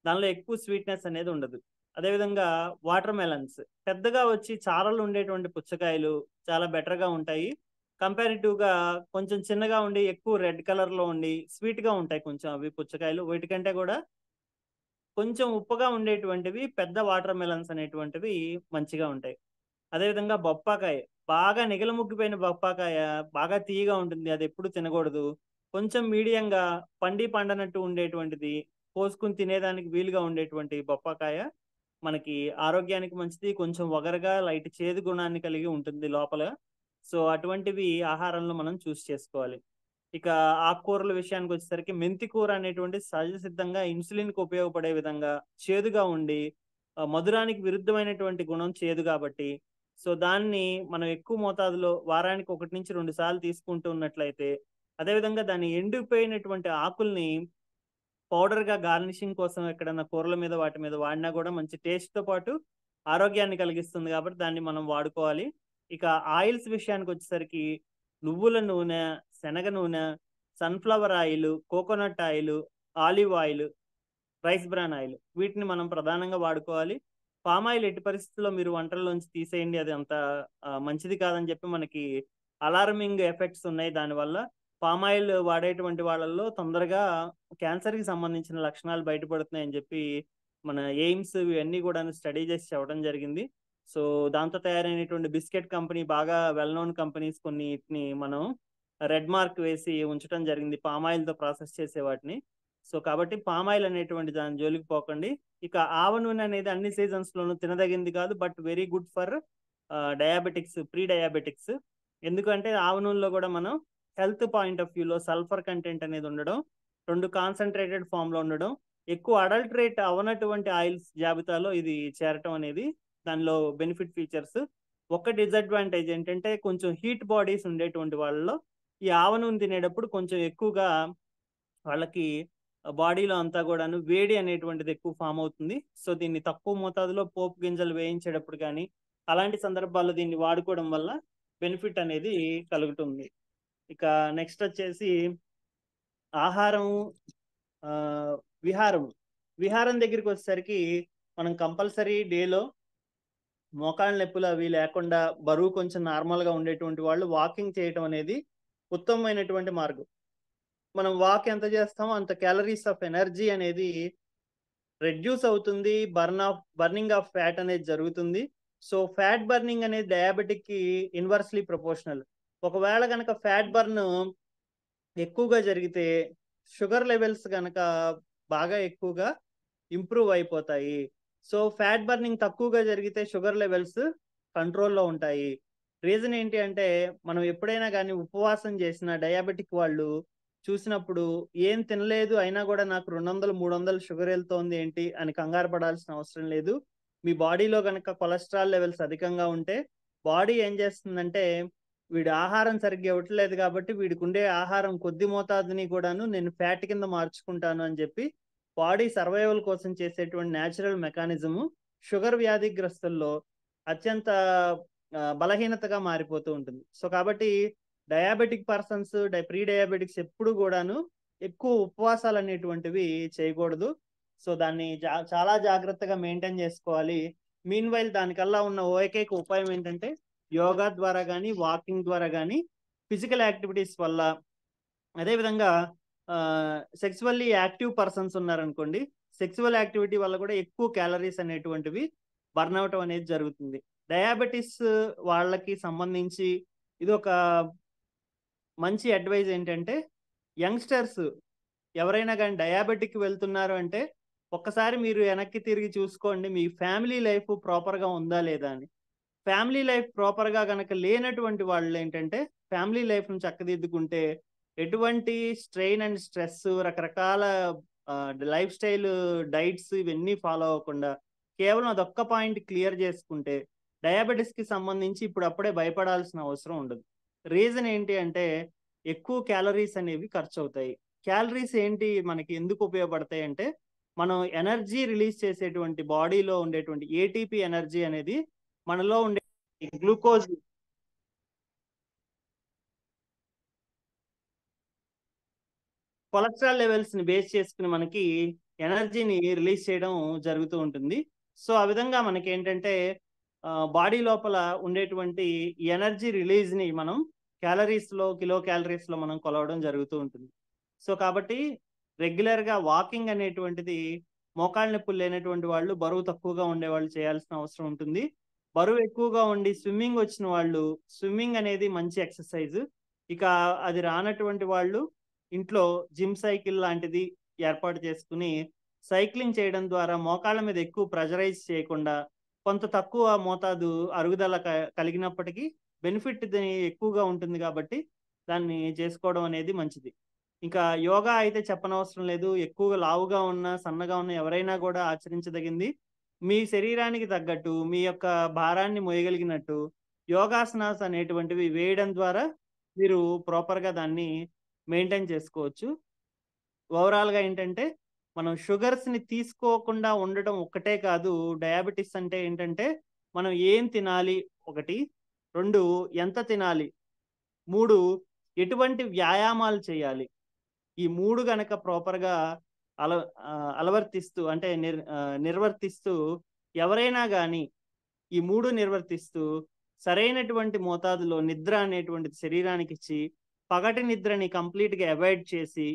దానిలో ఎక్కువ స్వీట్నెస్ అనేది ఉండదు. అదేవిధంగా వాటర్ మెలన్స్, పెద్దగా వచ్చి చారలు ఉండేటువంటి పుచ్చకాయలు చాలా బెటర్గా ఉంటాయి. కంపారిటివ్గా కొంచెం చిన్నగా ఉండి ఎక్కువ రెడ్ కలర్లో ఉండి స్వీట్గా ఉంటాయి కొంచెం అవి పుచ్చకాయలు. వీటికంటే కూడా కొంచెం ఉప్పుగా ఉండేటువంటివి పెద్ద వాటర్ మెలన్స్ అనేటువంటివి మంచిగా ఉంటాయి. అదేవిధంగా బొప్పాకాయ, బాగా నిగలముగ్గిపోయిన బొప్పాకాయ బాగా తీయగా ఉంటుంది, అది ఎప్పుడు తినకూడదు. కొంచెం మీడియంగా పండనట్టు ఉండేటువంటిది, కోసుకుని తినేదానికి వీలుగా ఉండేటువంటి బొప్పాకాయ మనకి ఆరోగ్యానికి మంచిది. కొంచెం వగరగా లైట్ చేదు గుణాన్ని కలిగి ఉంటుంది లోపల. సో అటువంటివి ఆహారంలో మనం చూస్ చేసుకోవాలి. ఇక ఆకుకూరల విషయానికి వచ్చేసరికి మెంతి కూర అనేటువంటి సహజ సిద్ధంగా ఇన్సులిన్కి ఉపయోగపడే విధంగా చేదుగా ఉండి మధురానికి విరుద్ధమైనటువంటి గుణం చేదు కాబట్టి, సో దాన్ని మనం ఎక్కువ మోతాదులో వారానికి 1 నుంచి 2 సార్లు తీసుకుంటూ ఉన్నట్లయితే, అదేవిధంగా దాన్ని ఎండిపోయినటువంటి ఆకుల్ని పౌడర్గా గార్నిషింగ్ కోసం ఎక్కడన్నా కూరల మీద వాటి మీద వాడినా కూడా మంచి టేస్ట్తో పాటు ఆరోగ్యాన్ని కలిగిస్తుంది కాబట్టి దాన్ని మనం వాడుకోవాలి. ఇక ఆయిల్స్ విషయానికి వచ్చేసరికి నువ్వుల నూనె, శనగ నూనె, sunflower oil, coconut oil, olive oil, rice bran oil, వీటిని మనం ప్రధానంగా వాడుకోవాలి. పామ్ ఆయిల్ ఎట్టి పరిస్థితుల్లో మీరు వంటల్లోంచి తీసేయండి, అది అంత మంచిది కాదని చెప్పి మనకి అలారమింగ్ ఎఫెక్ట్స్ ఉన్నాయి దానివల్ల. పామ్ ఆయిల్ వాడేటువంటి వాళ్ళల్లో తొందరగా క్యాన్సర్కి సంబంధించిన లక్షణాలు బయటపడుతున్నాయని చెప్పి మన ఎయిమ్స్ ఇవన్నీ కూడా స్టడీ చేసి చెప్పడం జరిగింది. సో దాంతో తయారైనటువంటి బిస్కెట్ కంపెనీ బాగా వెల్ నోన్ కంపెనీస్ కొన్నిటిని మనం రెడ్ మార్క్ వేసి ఉంచడం జరిగింది, పామాయిల్తో ప్రాసెస్ చేసే వాటిని. సో కాబట్టి పామాయిల్ అనేటువంటి దాని జోలికి పోకండి. ఇక ఆవ నూనె అనేది అన్ని సీజన్స్ లోనూ తినదగింది కాదు, but very good for diabetics, pre diabetics. ఎందుకంటే ఆవ నూనెలో కూడా మనం హెల్త్ పాయింట్ ఆఫ్ వ్యూలో సల్ఫర్ కంటెంట్ అనేది ఉండడం, 2 కాన్సన్ట్రేటెడ్ ఫామ్లో ఉండడం, ఎక్కువ అడల్టరేట్ అవనటువంటి ఆయిల్స్ జాబితాలో ఇది చేరటం అనేది దానిలో బెనిఫిట్ ఫీచర్స్. ఒక డిసడ్వాంటేజ్ ఏంటంటే కొంచెం హీట్ బాడీస్ ఉండేటువంటి వాళ్ళలో ఈ ఆవ నూనె తినేటప్పుడు కొంచెం ఎక్కువగా వాళ్ళకి బాడీలో అంతా కూడాను వేడి అనేటువంటిది ఎక్కువ ఫామ్ అవుతుంది. సో దీన్ని తక్కువ మోతాదులో పోపు గింజలు వేయించేటప్పుడు కానీ అలాంటి సందర్భాల్లో దీన్ని వాడుకోవడం వల్ల బెనిఫిట్ అనేది కలుగుతుంది. ఇక నెక్స్ట్ వచ్చేసి ఆహారం, విహారం దగ్గరికి వచ్చేసరికి మనం కంపల్సరీ డేలో మోకాళ్ళ నొప్పులు అవి లేకుండా బరువు కొంచెం నార్మల్గా ఉండేటువంటి వాళ్ళు వాకింగ్ చేయటం అనేది ఉత్తమమైనటువంటి మార్గం. మనం వాక్ ఎంత చేస్తామో అంత క్యాలరీస్ ఆఫ్ ఎనర్జీ అనేది రెడ్యూస్ అవుతుంది, బర్నింగ్ ఆఫ్ ఫ్యాట్ అనేది జరుగుతుంది. సో ఫ్యాట్ బర్నింగ్ అనేది డయాబెటిక్ కి ఇన్వర్స్లీ ప్రపోర్షనల్. ఒకవేళ కనుక ఫ్యాట్ బర్న్ ఎక్కువగా జరిగితే షుగర్ లెవెల్స్ కనుక బాగా ఎక్కువగా ఇంప్రూవ్ అయిపోతాయి. సో ఫ్యాట్ బర్నింగ్ తక్కువగా జరిగితే షుగర్ లెవెల్స్ కంట్రోల్లో ఉంటాయి. రీజన్ ఏంటి అంటే మనం ఎప్పుడైనా కానీ ఉపవాసం చేసిన డయాబెటిక్ వాళ్ళు చూసినప్పుడు ఏం తినలేదు అయినా కూడా నాకు 200-300 షుగర్ వెళ్తోంది ఏంటి అని కంగారు పడాల్సిన అవసరం లేదు. మీ బాడీలో కనుక కొలెస్ట్రాల్ లెవెల్స్ అధికంగా ఉంటే బాడీ ఏం చేస్తుందంటే వీడి ఆహారం సరిగ్గా ఇవ్వట్లేదు కాబట్టి వీడికి ఉండే ఆహారం కొద్ది మోతాదుని కూడాను నేను ఫ్యాట్ కింద మార్చుకుంటాను అని చెప్పి బాడీ సర్వైవల్ కోసం చేసేటువంటి న్యాచురల్ మెకానిజము షుగర్ వ్యాధిగ్రస్తుల్లో అత్యంత బలహీనతగా మారిపోతూ ఉంటుంది. సో కాబట్టి డయాబెటిక్ పర్సన్స్, ప్రీ డయాబెటిక్స్ ఎప్పుడు కూడాను ఎక్కువ ఉపవాసాలు అనేటువంటివి చేయకూడదు. సో దాన్ని చాలా జాగ్రత్తగా మెయింటైన్ చేసుకోవాలి. మీన్ వైల్ దానికల్లా ఉన్న ఏకైక ఉపాయం ఏంటంటే యోగా ద్వారా కానీ వాకింగ్ ద్వారా కానీ ఫిజికల్ యాక్టివిటీస్ వల్ల, అదేవిధంగా సెక్సువల్లీ యాక్టివ్ పర్సన్స్ ఉన్నారనుకోండి, సెక్సువల్ యాక్టివిటీ వల్ల కూడా ఎక్కువ క్యాలరీస్ అనేటువంటివి బర్న్ అవటం అనేది జరుగుతుంది. డయాబెటీస్ వాళ్ళకి సంబంధించి ఇది ఒక మంచి అడ్వైజ్ ఏంటంటే యంగ్స్టర్స్ ఎవరైనా కానీ డయాబెటిక్ వెళ్తున్నారు అంటే ఒక్కసారి మీరు వెనక్కి తిరిగి చూసుకోండి, మీ ఫ్యామిలీ లైఫ్ ప్రాపర్గా ఉందా లేదా అని. ఫ్యామిలీ లైఫ్ ప్రాపర్గా కనుక లేనటువంటి వాళ్ళు ఏంటంటే ఫ్యామిలీ లైఫ్ను చక్కదిద్దుకుంటే ఎటువంటి స్ట్రెయిన్ అండ్ స్ట్రెస్, రకరకాల లైఫ్ స్టైల్ డైట్స్ ఇవన్నీ ఫాలో అవ్వకుండా కేవలం అదొక్క పాయింట్ క్లియర్ చేసుకుంటే డయాబెటీస్కి సంబంధించి ఇప్పుడు అప్పుడే భయపడాల్సిన అవసరం ఉండదు. రీజన్ ఏంటి అంటే ఎక్కువ క్యాలరీస్ అనేవి ఖర్చు అవుతాయి. క్యాలరీస్ ఏంటి మనకి ఎందుకు ఉపయోగపడతాయి అంటే మనం ఎనర్జీ రిలీజ్ చేసేటువంటి బాడీలో ఉండేటువంటి ఏటీపీ ఎనర్జీ అనేది మనలో ఉండే గ్లూకోజ్, కొలెస్ట్రాల్ లెవెల్స్ ని బేస్ చేసుకుని మనకి ఎనర్జీని రిలీజ్ చేయడం జరుగుతూ ఉంటుంది. సో ఆ విధంగా మనకి ఏంటంటే బాడీ లోపల ఉండేటువంటి ఎనర్జీ రిలీజ్ ని మనం క్యాలరీస్ లో, కిలో క్యాలరీస్ లో మనం కొలవడం జరుగుతూ ఉంటుంది. సో కాబట్టి రెగ్యులర్ గా వాకింగ్ అనేటువంటిది మోకాళ్ళ నొప్పులు లేనటువంటి వాళ్ళు, బరువు తక్కువగా ఉండే వాళ్ళు చేయాల్సిన అవసరం ఉంటుంది. బరువు ఎక్కువగా ఉండి స్విమ్మింగ్ వచ్చిన వాళ్ళు, స్విమ్మింగ్ అనేది మంచి ఎక్సర్సైజ్. ఇక అది రానటువంటి వాళ్ళు ఇంట్లో జిమ్ సైకిల్ లాంటిది ఏర్పాటు చేసుకుని సైక్లింగ్ చేయడం ద్వారా మోకాళ్ళ మీద ఎక్కువ ప్రెజరైజ్ చేయకుండా కొంత తక్కువ మోతాదు అరుగుదల కలిగినప్పటికీ బెనిఫిట్ ఎక్కువగా ఉంటుంది కాబట్టి దాన్ని చేసుకోవడం అనేది మంచిది. ఇంకా యోగా అయితే చెప్పనవసరం లేదు, ఎక్కువగా లావుగా ఉన్న, సన్నగా ఉన్న ఎవరైనా కూడా ఆచరించదగింది. మీ శరీరానికి తగ్గట్టు మీ యొక్క భారాన్ని మోయగలిగినట్టు యోగాసనాస్ అనేటువంటివి వేయడం ద్వారా మీరు ప్రాపర్గా దాన్ని మెయింటైన్ చేసుకోవచ్చు. ఓవరాల్గా ఏంటంటే మనం షుగర్స్ని తీసుకోకుండా ఉండడం ఒక్కటే కాదు, డయాబెటీస్ అంటే ఏంటంటే మనం ఏం తినాలి, 1, 2 ఎంత తినాలి, 3 ఎటువంటి వ్యాయామాలు చేయాలి. ఈ 3 గనక ప్రాపర్గా అలవర్తిస్తూ అంటే నిర్వర్తిస్తూ ఎవరైనా కానీ ఈ 3 నిర్వర్తిస్తూ సరైనటువంటి మోతాదులో నిద్ర అనేటువంటిది శరీరానికి ఇచ్చి పగటి నిద్రని కంప్లీట్గా అవాయిడ్ చేసి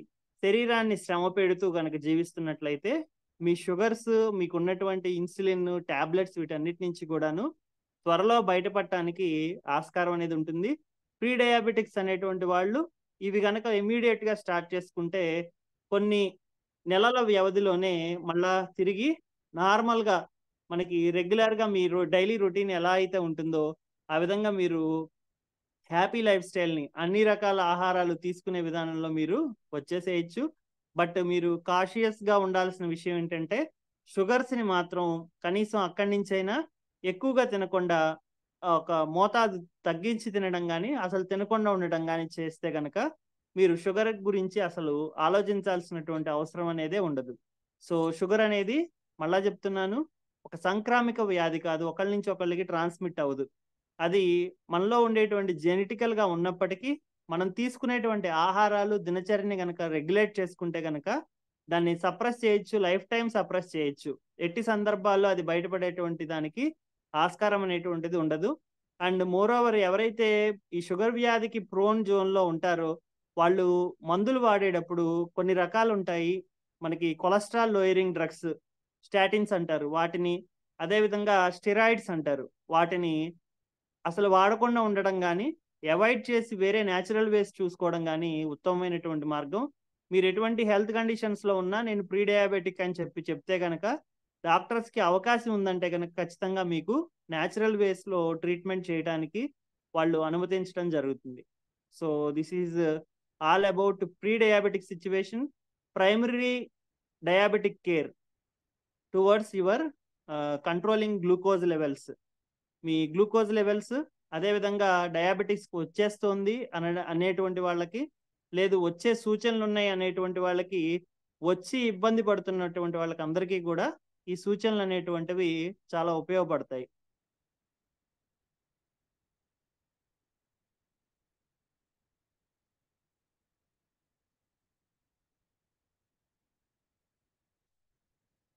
శరీరాన్ని శ్రమ పెడుతూ కనుక జీవిస్తున్నట్లయితే మీ షుగర్స్, మీకు ఉన్నటువంటి ఇన్సులిన్, టాబ్లెట్స్ వీటన్నిటి నుంచి కూడాను త్వరలో బయటపడటానికి ఆస్కారం అనేది ఉంటుంది. ప్రీ డయాబెటిక్స్ అనేటువంటి వాళ్ళు ఇవి కనుక ఇమీడియట్ గా స్టార్ట్ చేసుకుంటే కొన్ని నెలల వ్యవధిలోనే మళ్ళా తిరిగి నార్మల్ గా మనకి రెగ్యులర్ గా మీరు డైలీ రొటీన్ ఎలా అయితే ఉంటుందో ఆ విధంగా మీరు హ్యాపీ లైఫ్ స్టైల్ని అన్ని రకాల ఆహారాలు తీసుకునే విధానంలో మీరు వచ్చేసేయచ్చు. బట్ మీరు కాషియస్గా ఉండాల్సిన విషయం ఏంటంటే షుగర్స్ని మాత్రం కనీసం అక్కడి నుంచైనా ఎక్కువగా తినకుండా ఒక మోతాదు తగ్గించి తినడం కానీ అసలు తినకుండా ఉండడం కానీ చేస్తే కనుక మీరు షుగర్ గురించి అసలు ఆలోచించాల్సినటువంటి అవసరం అనేదే ఉండదు. సో షుగర్ అనేది మళ్ళా చెప్తున్నాను, ఒక సంక్రామిక వ్యాధి కాదు, ఒకళ్ళ నుంచి ఒకళ్ళకి ట్రాన్స్మిట్ అవ్వదు. అది మనలో ఉండేటువంటి జెనెటికల్ గా ఉన్నప్పటికీ మనం తీసుకునేటువంటి ఆహారాలు దినచర్యని గనక రెగ్యులేట్ చేసుకుంటే గనక దాన్ని సప్రెస్ చేయొచ్చు, లైఫ్ టైం సప్రెస్ చేయొచ్చు. ఎట్టి సందర్భాల్లో అది బయటపడేటువంటి దానికి ఆస్కారం అనేటువంటిది ఉండదు. అండ్ మోర్ ఓవర్ ఎవరైతే ఈ షుగర్ వ్యాధికి ప్రోన్ జోన్ లో ఉంటారో వాళ్ళు మందులు వాడేటప్పుడు కొన్ని రకాలు ఉంటాయి. మనకి కొలెస్ట్రాల్ లోయరింగ్ డ్రగ్స్, స్టాటిన్స్ అంటారు వాటిని, అదేవిధంగా స్టెరాయిడ్స్ అంటారు వాటిని అసలు వాడకుండా ఉండడం కానీ అవాయిడ్ చేసి వేరే న్యాచురల్ వేస్ చూసుకోవడం కానీ ఉత్తమమైనటువంటి మార్గం. మీరు ఎటువంటి హెల్త్ కండిషన్స్లో ఉన్నా నేను ప్రీ డయాబెటిక్ అని చెప్తే కనుక డాక్టర్స్కి అవకాశం ఉందంటే కనుక ఖచ్చితంగా మీకు న్యాచురల్ వేస్లో ట్రీట్మెంట్ చేయడానికి వాళ్ళు అనుమతించడం జరుగుతుంది. So this is all about pre diabetic situation, primary diabetic care towards your controlling glucose levels. Me glucose levels అదేవిధంగా డయాబెటిక్స్ వచ్చేస్తోంది అనేటువంటి వాళ్ళకి, లేదు వచ్చే సూచనలు ఉన్నాయి అనేటువంటి వాళ్ళకి, వచ్చి ఇబ్బంది పడుతున్నటువంటి వాళ్ళకి అందరికీ కూడా ఈ సూచనలు అనేటువంటివి చాలా ఉపయోగపడతాయి.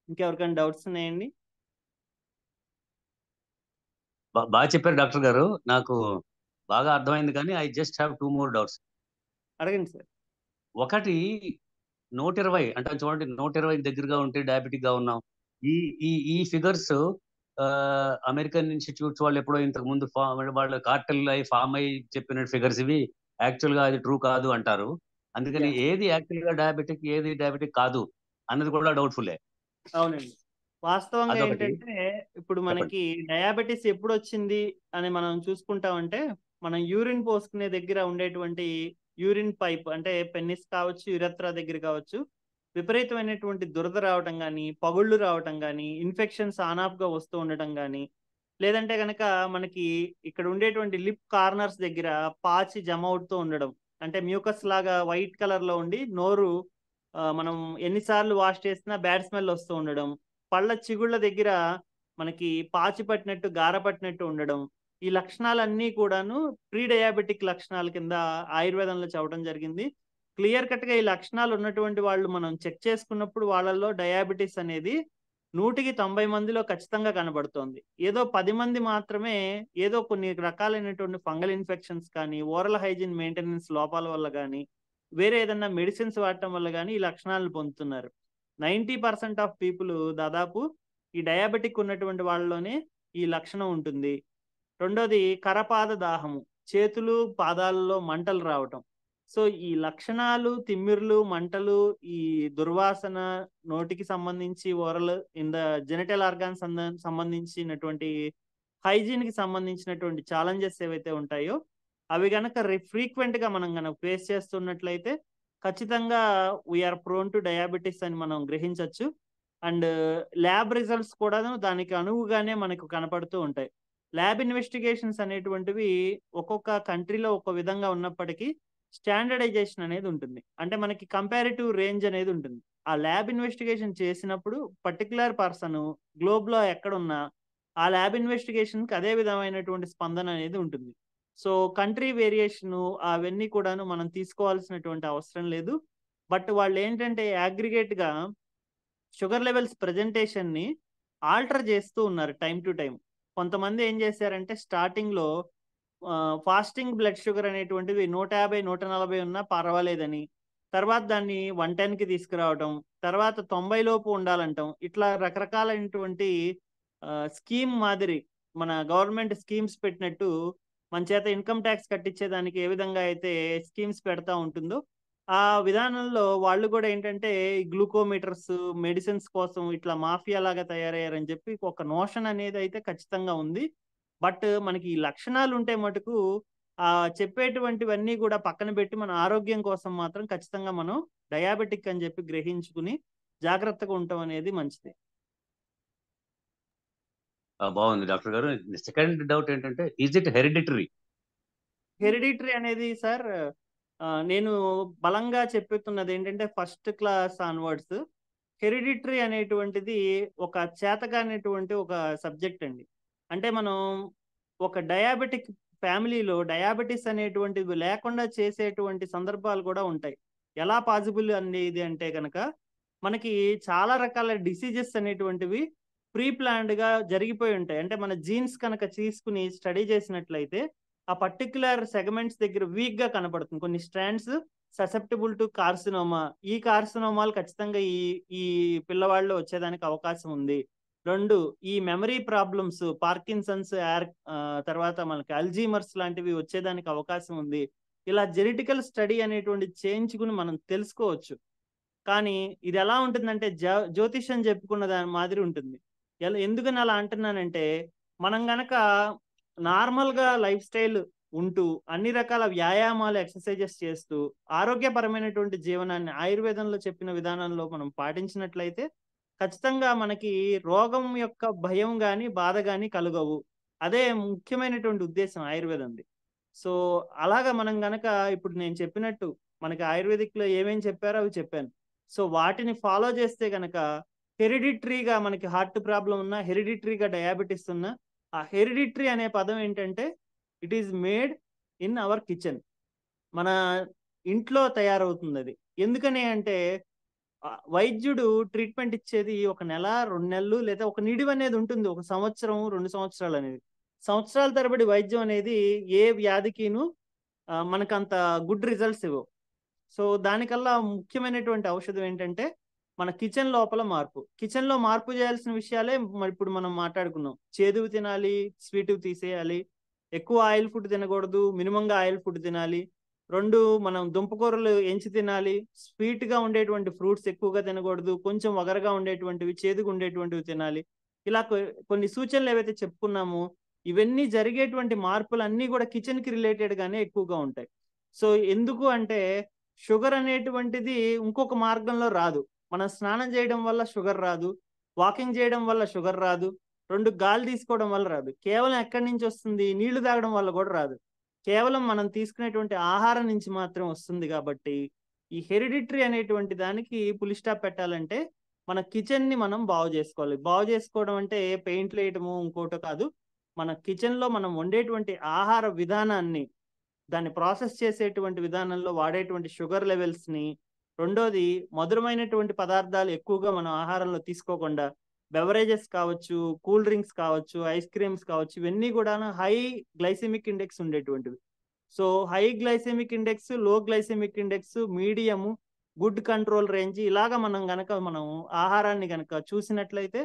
ఇంకెవరికైనా డౌట్స్ ఉన్నాయండి? బాగా చెప్పారు డాక్టర్ గారు, నాకు బాగా అర్థమైంది. కానీ I just have 2 more doubts. అడగండి సార్. ఒకటి, 120 అంటే చూడండి, 120 దగ్గరగా ఉంటే డయాబెటిక్ గా ఉన్నాం. ఈ ఈ ఈ ఫిగర్స్ అమెరికన్ ఇన్స్టిట్యూట్స్ వాళ్ళు ఎప్పుడో ఇంతకు ముందు వాళ్ళ కార్టెల్ అయి ఫామ్ అయి చెప్పిన ఫిగర్స్ ఇవి. యాక్చువల్ గా అది ట్రూ కాదు అంటారు. అందుకని ఏది యాక్చువల్ గా డయాబెటిక్, ఏది డయాబెటిక్ కాదు అన్నది కూడా డౌట్ఫుల్లే. అవునండి. వాస్తవంగా అదొకటి. ఏంటంటే ఇప్పుడు మనకి డయాబెటీస్ ఎప్పుడు వచ్చింది అని మనం చూసుకుంటామంటే మనం యూరిన్ పోసుకునే దగ్గర ఉండేటువంటి యూరిన్ పైప్ అంటే పెన్నిస్ కావచ్చు, యురెత్రా దగ్గర కావచ్చు, విపరీతమైనటువంటి దురద రావటం కానీ, పగుళ్ళు రావటం కానీ, ఇన్ఫెక్షన్స్ ఆన్ ఆఫ్ గా వస్తూ ఉండటం కానీ, లేదంటే కనుక మనకి ఇక్కడ ఉండేటువంటి లిప్ కార్నర్స్ దగ్గర పాచి జమ అవుతూ ఉండడం, అంటే మ్యూకస్ లాగా వైట్ కలర్ లో ఉండి నోరు మనం ఎన్నిసార్లు వాష్ చేసినా బ్యాడ్ స్మెల్ వస్తూ ఉండడం, పళ్ళ చిగుళ్ళ దగ్గర మనకి పాచి పట్టినట్టు గార పట్టినట్టు ఉండడం, ఈ లక్షణాలన్నీ కూడాను ప్రీ డయాబెటిక్ లక్షణాల కింద ఆయుర్వేదంలో చెప్పడం జరిగింది. క్లియర్ కట్ గా ఈ లక్షణాలు ఉన్నటువంటి వాళ్ళు మనం చెక్ చేసుకున్నప్పుడు వాళ్ళల్లో డయాబెటీస్ అనేది 190 మందిలో ఖచ్చితంగా కనబడుతోంది. ఏదో 10 మంది మాత్రమే ఏదో కొన్ని రకాలైనటువంటి ఫంగల్ ఇన్ఫెక్షన్స్ కానీ, ఓరల్ హైజీన్ మెయింటెనెన్స్ లోపాల వల్ల కానీ, వేరే ఏదన్నా మెడిసిన్స్ వాడటం వల్ల కానీ ఈ లక్షణాలను పొందుతున్నారు. 90% ఆఫ్ పీపుల్ దాదాపు ఈ డయాబెటిక్ ఉన్నటువంటి వాళ్ళలోనే ఈ లక్షణం ఉంటుంది. రెండోది కరపాద దాహము, చేతులు పాదాలలో మంటలు రావటం. సో ఈ లక్షణాలు, తిమ్మిర్లు, మంటలు, ఈ దుర్వాసన, నోటికి సంబంధించి oral in the genital organs సంబంధించినటువంటి హైజీన్ కి సంబంధించినటువంటి ఛాలెంజెస్ ఏవైతే ఉంటాయో అవి గనక ఫ్రీక్వెంట్ గా మనం గనక ఫేస్ చేస్తున్నట్లయితే ఖచ్చితంగా వీఆర్ ప్రోన్ టు డయాబెటీస్ అని మనం గ్రహించవచ్చు. అండ్ ల్యాబ్ రిజల్ట్స్ కూడా దానికి అనువుగానే మనకు కనపడుతూ ఉంటాయి. ల్యాబ్ ఇన్వెస్టిగేషన్స్ అనేటువంటివి ఒక్కొక్క కంట్రీలో ఒక్కొక్క విధంగా ఉన్నప్పటికీ స్టాండర్డైజేషన్ అనేది ఉంటుంది. అంటే మనకి కంపారిటివ్ రేంజ్ అనేది ఉంటుంది. ఆ ల్యాబ్ ఇన్వెస్టిగేషన్ చేసినప్పుడు పర్టికులర్ పర్సన్ గ్లోబ్ లో ఎక్కడున్నా ఆ ల్యాబ్ ఇన్వెస్టిగేషన్ కి అదే విధమైనటువంటి స్పందన అనేది ఉంటుంది. సో కంట్రీ వేరియేషన్ అవన్నీ కూడాను మనం తీసుకోవాల్సినటువంటి అవసరం లేదు. బట్ వాళ్ళు ఏంటంటే అగ్రిగేట్ గా షుగర్ లెవెల్స్ ప్రెజెంటేషన్ ని ఆల్టర్ చేస్తూ ఉన్నారు టైం టు టైం. కొంతమంది ఏం చేశారంటే స్టార్టింగ్ లో ఫాస్టింగ్ బ్లడ్ షుగర్ అనేటువంటివి 150, 140 ఉన్నా పర్వాలేదని, తర్వాత దాన్ని 110కి తీసుకురావటం, తర్వాత 90 లోపు ఉండాలంటాం. ఇట్లా రకరకాలైనటువంటి స్కీమ్ మాదిరి మన గవర్నమెంట్ స్కీమ్స్ పెట్టినట్టు మన చేత ఇన్కమ్ ట్యాక్స్ కట్టించేదానికి ఏ విధంగా అయితే స్కీమ్స్ పెడతా ఉంటుందో ఆ విధానంలో వాళ్ళు కూడా ఏంటంటే గ్లూకోమీటర్స్ మెడిసిన్స్ కోసం ఇట్లా మాఫియా లాగా తయారయ్యారని చెప్పి ఒక నోషన్ అనేది అయితే ఖచ్చితంగా ఉంది. బట్ మనకి ఈ లక్షణాలు ఉంటే మటుకు ఆ చెప్పేటువంటివన్నీ కూడా పక్కన పెట్టి మన ఆరోగ్యం కోసం మాత్రం ఖచ్చితంగా మనం డయాబెటిక్ అని చెప్పి గ్రహించుకుని జాగ్రత్తగా ఉండటం అనేది మంచిది. బాగుంది డాక్టర్ గారు. సెకండ్ డౌట్ ఏంటంటే, ఈజ్ ఇట్ హెరిడిటరీ? హెరిడిటరీ అనేది సార్ నేను బలంగా చెప్పుతున్నది ఏంటంటే ఫస్ట్ క్లాస్ ఆన్వర్డ్స్ హెరిడిటరీ అనేటువంటిది ఒక చేతగానేటువంటి ఒక సబ్జెక్ట్ అండి. అంటే మనం ఒక డయాబెటిక్ ఫ్యామిలీలో డయాబెటీస్ అనేటువంటిది లేకుండా చేసేటువంటి సందర్భాలు కూడా ఉంటాయి. ఎలా పాసిబుల్ అనేది అంటే కనుక మనకి చాలా రకాల డిసీజెస్ అనేటువంటివి ప్రీ ప్లాన్డ్ గా జరిగిపోయి ఉంటాయి. అంటే మన జీన్స్ కనుక తీసుకుని స్టడీ చేసినట్లయితే ఆ పర్టిక్యులర్ సెగ్మెంట్స్ దగ్గర వీక్ గా కనపడుతుంది. కొన్ని స్ట్రాండ్స్ ససెప్టబుల్ టు కార్సినోమా, ఈ కార్సినోమాలు ఖచ్చితంగా ఈ ఈ పిల్లవాళ్ళు వచ్చేదానికి అవకాశం ఉంది. 2 ఈ మెమరీ ప్రాబ్లమ్స్ పార్కిన్సన్స్ తర్వాత మనకి అల్జీమర్స్ లాంటివి వచ్చేదానికి అవకాశం ఉంది. ఇలా జెనెటికల్ స్టడీ అనేటువంటి చేయించుకుని మనం తెలుసుకోవచ్చు. కానీ ఇది ఎలా ఉంటుందంటే జ్యోతిష్యం చెప్పుకున్న దాని మాదిరి ఉంటుంది. ఎందుకని అలా అంటున్నానంటే మనం గనక నార్మల్ గా లైఫ్ స్టైల్ ఉంటూ అన్ని రకాల వ్యాయామాలు ఎక్సర్సైజెస్ చేస్తూ ఆరోగ్యపరమైనటువంటి జీవనాన్ని ఆయుర్వేదంలో చెప్పిన విధానంలో మనం పాటించినట్లయితే ఖచ్చితంగా మనకి రోగం యొక్క భయం గాని బాధ గాని కలుగవు. అదే ముఖ్యమైనటువంటి ఉద్దేశం ఆయుర్వేదంది. సో అలాగా మనం గనక ఇప్పుడు నేను చెప్పినట్టు మనకి ఆయుర్వేదిక్ లో ఏమేం చెప్పారో అవి చెప్పాను. సో వాటిని ఫాలో చేస్తే గనక హెరిడిటరీగా మనకి హార్ట్ ప్రాబ్లం ఉన్నా హెరిడిటరీగా డయాబెటీస్ ఉన్నా ఆ హెరిడిటరీ అనే పదం ఏంటంటే it is made in our kitchen, మన ఇంట్లో తయారవుతుంది అది. ఎందుకని అంటే వైద్యుడు ట్రీట్మెంట్ ఇచ్చేది 1 నెల 2 నెలలు లేదా ఒక నిడివి అనేది ఉంటుంది, 1 సంవత్సరం 2 సంవత్సరాలు అనేది. సంవత్సరాల తరబడి వైద్యం అనేది ఏ వ్యాధికిను మనకంత గుడ్ రిజల్ట్స్ ఇవ్వవు. సో దానికల్లా ముఖ్యమైనటువంటి ఔషధం ఏంటంటే మన కిచెన్ లోపల మార్పు. కిచెన్ లో మార్పు చేయాల్సిన విషయాలే ఇప్పుడు మనం మాట్లాడుకున్నాం. చేదువు తినాలి, స్వీట్ తీసేయాలి, ఎక్కువ ఆయిల్ ఫుడ్ తినకూడదు, మినిమంగా ఆయిల్ ఫుడ్ తినాలి. 2 మనం దుంపకూరలు ఎంచి తినాలి, స్వీట్ గా ఉండేటువంటి ఫ్రూట్స్ ఎక్కువగా తినకూడదు, కొంచెం వగరగా ఉండేటువంటివి చేదుగా ఉండేటువంటివి తినాలి. ఇలా కొన్ని సూచనలు ఏవైతే చెప్పుకున్నామో ఇవన్నీ జరిగేటువంటి మార్పులన్నీ కూడా కిచెన్ కి రిలేటెడ్ గానే ఎక్కువగా ఉంటాయి. సో ఎందుకు అంటే షుగర్ అనేటువంటిది ఇంకొక మార్గంలో రాదు. మనం స్నానం చేయడం వల్ల షుగర్ రాదు, వాకింగ్ చేయడం వల్ల షుగర్ రాదు, 2 గాలి తీసుకోవడం వల్ల రాదు. కేవలం ఎక్కడి నుంచి వస్తుంది? నీళ్లు తాగడం వల్ల కూడా రాదు. కేవలం మనం తీసుకునేటువంటి ఆహారం నుంచి మాత్రం వస్తుంది. కాబట్టి ఈ హెరిడిటరీ అనేటువంటి దానికి పులి స్టాప్ పెట్టాలంటే మన కిచెన్ ని మనం బాగు చేసుకోవాలి. బాగు చేసుకోవడం అంటే పెయింట్లు వేయటము ఇంకోటో కాదు. మన కిచెన్ లో మనం వండేటువంటి ఆహార విధానాన్ని, దాన్ని ప్రాసెస్ చేసేటువంటి విధానంలో వాడేటువంటి షుగర్ లెవెల్స్ ని, రెండోది మధురమైనటువంటి పదార్థాలు ఎక్కువగా మనం ఆహారంలో తీసుకోకుండా బెవరేజెస్ కావచ్చు, కూల్ డ్రింక్స్ కావచ్చు, ఐస్ క్రీమ్స్ కావచ్చు, ఇవన్నీ కూడా హై గ్లైసెమిక్ ఇండెక్స్ ఉండేటువంటివి. So high glycemic index, low glycemic index, medium, good control range, ఇలాగా మనం ఆహారాన్ని గనక చూసినట్లయితే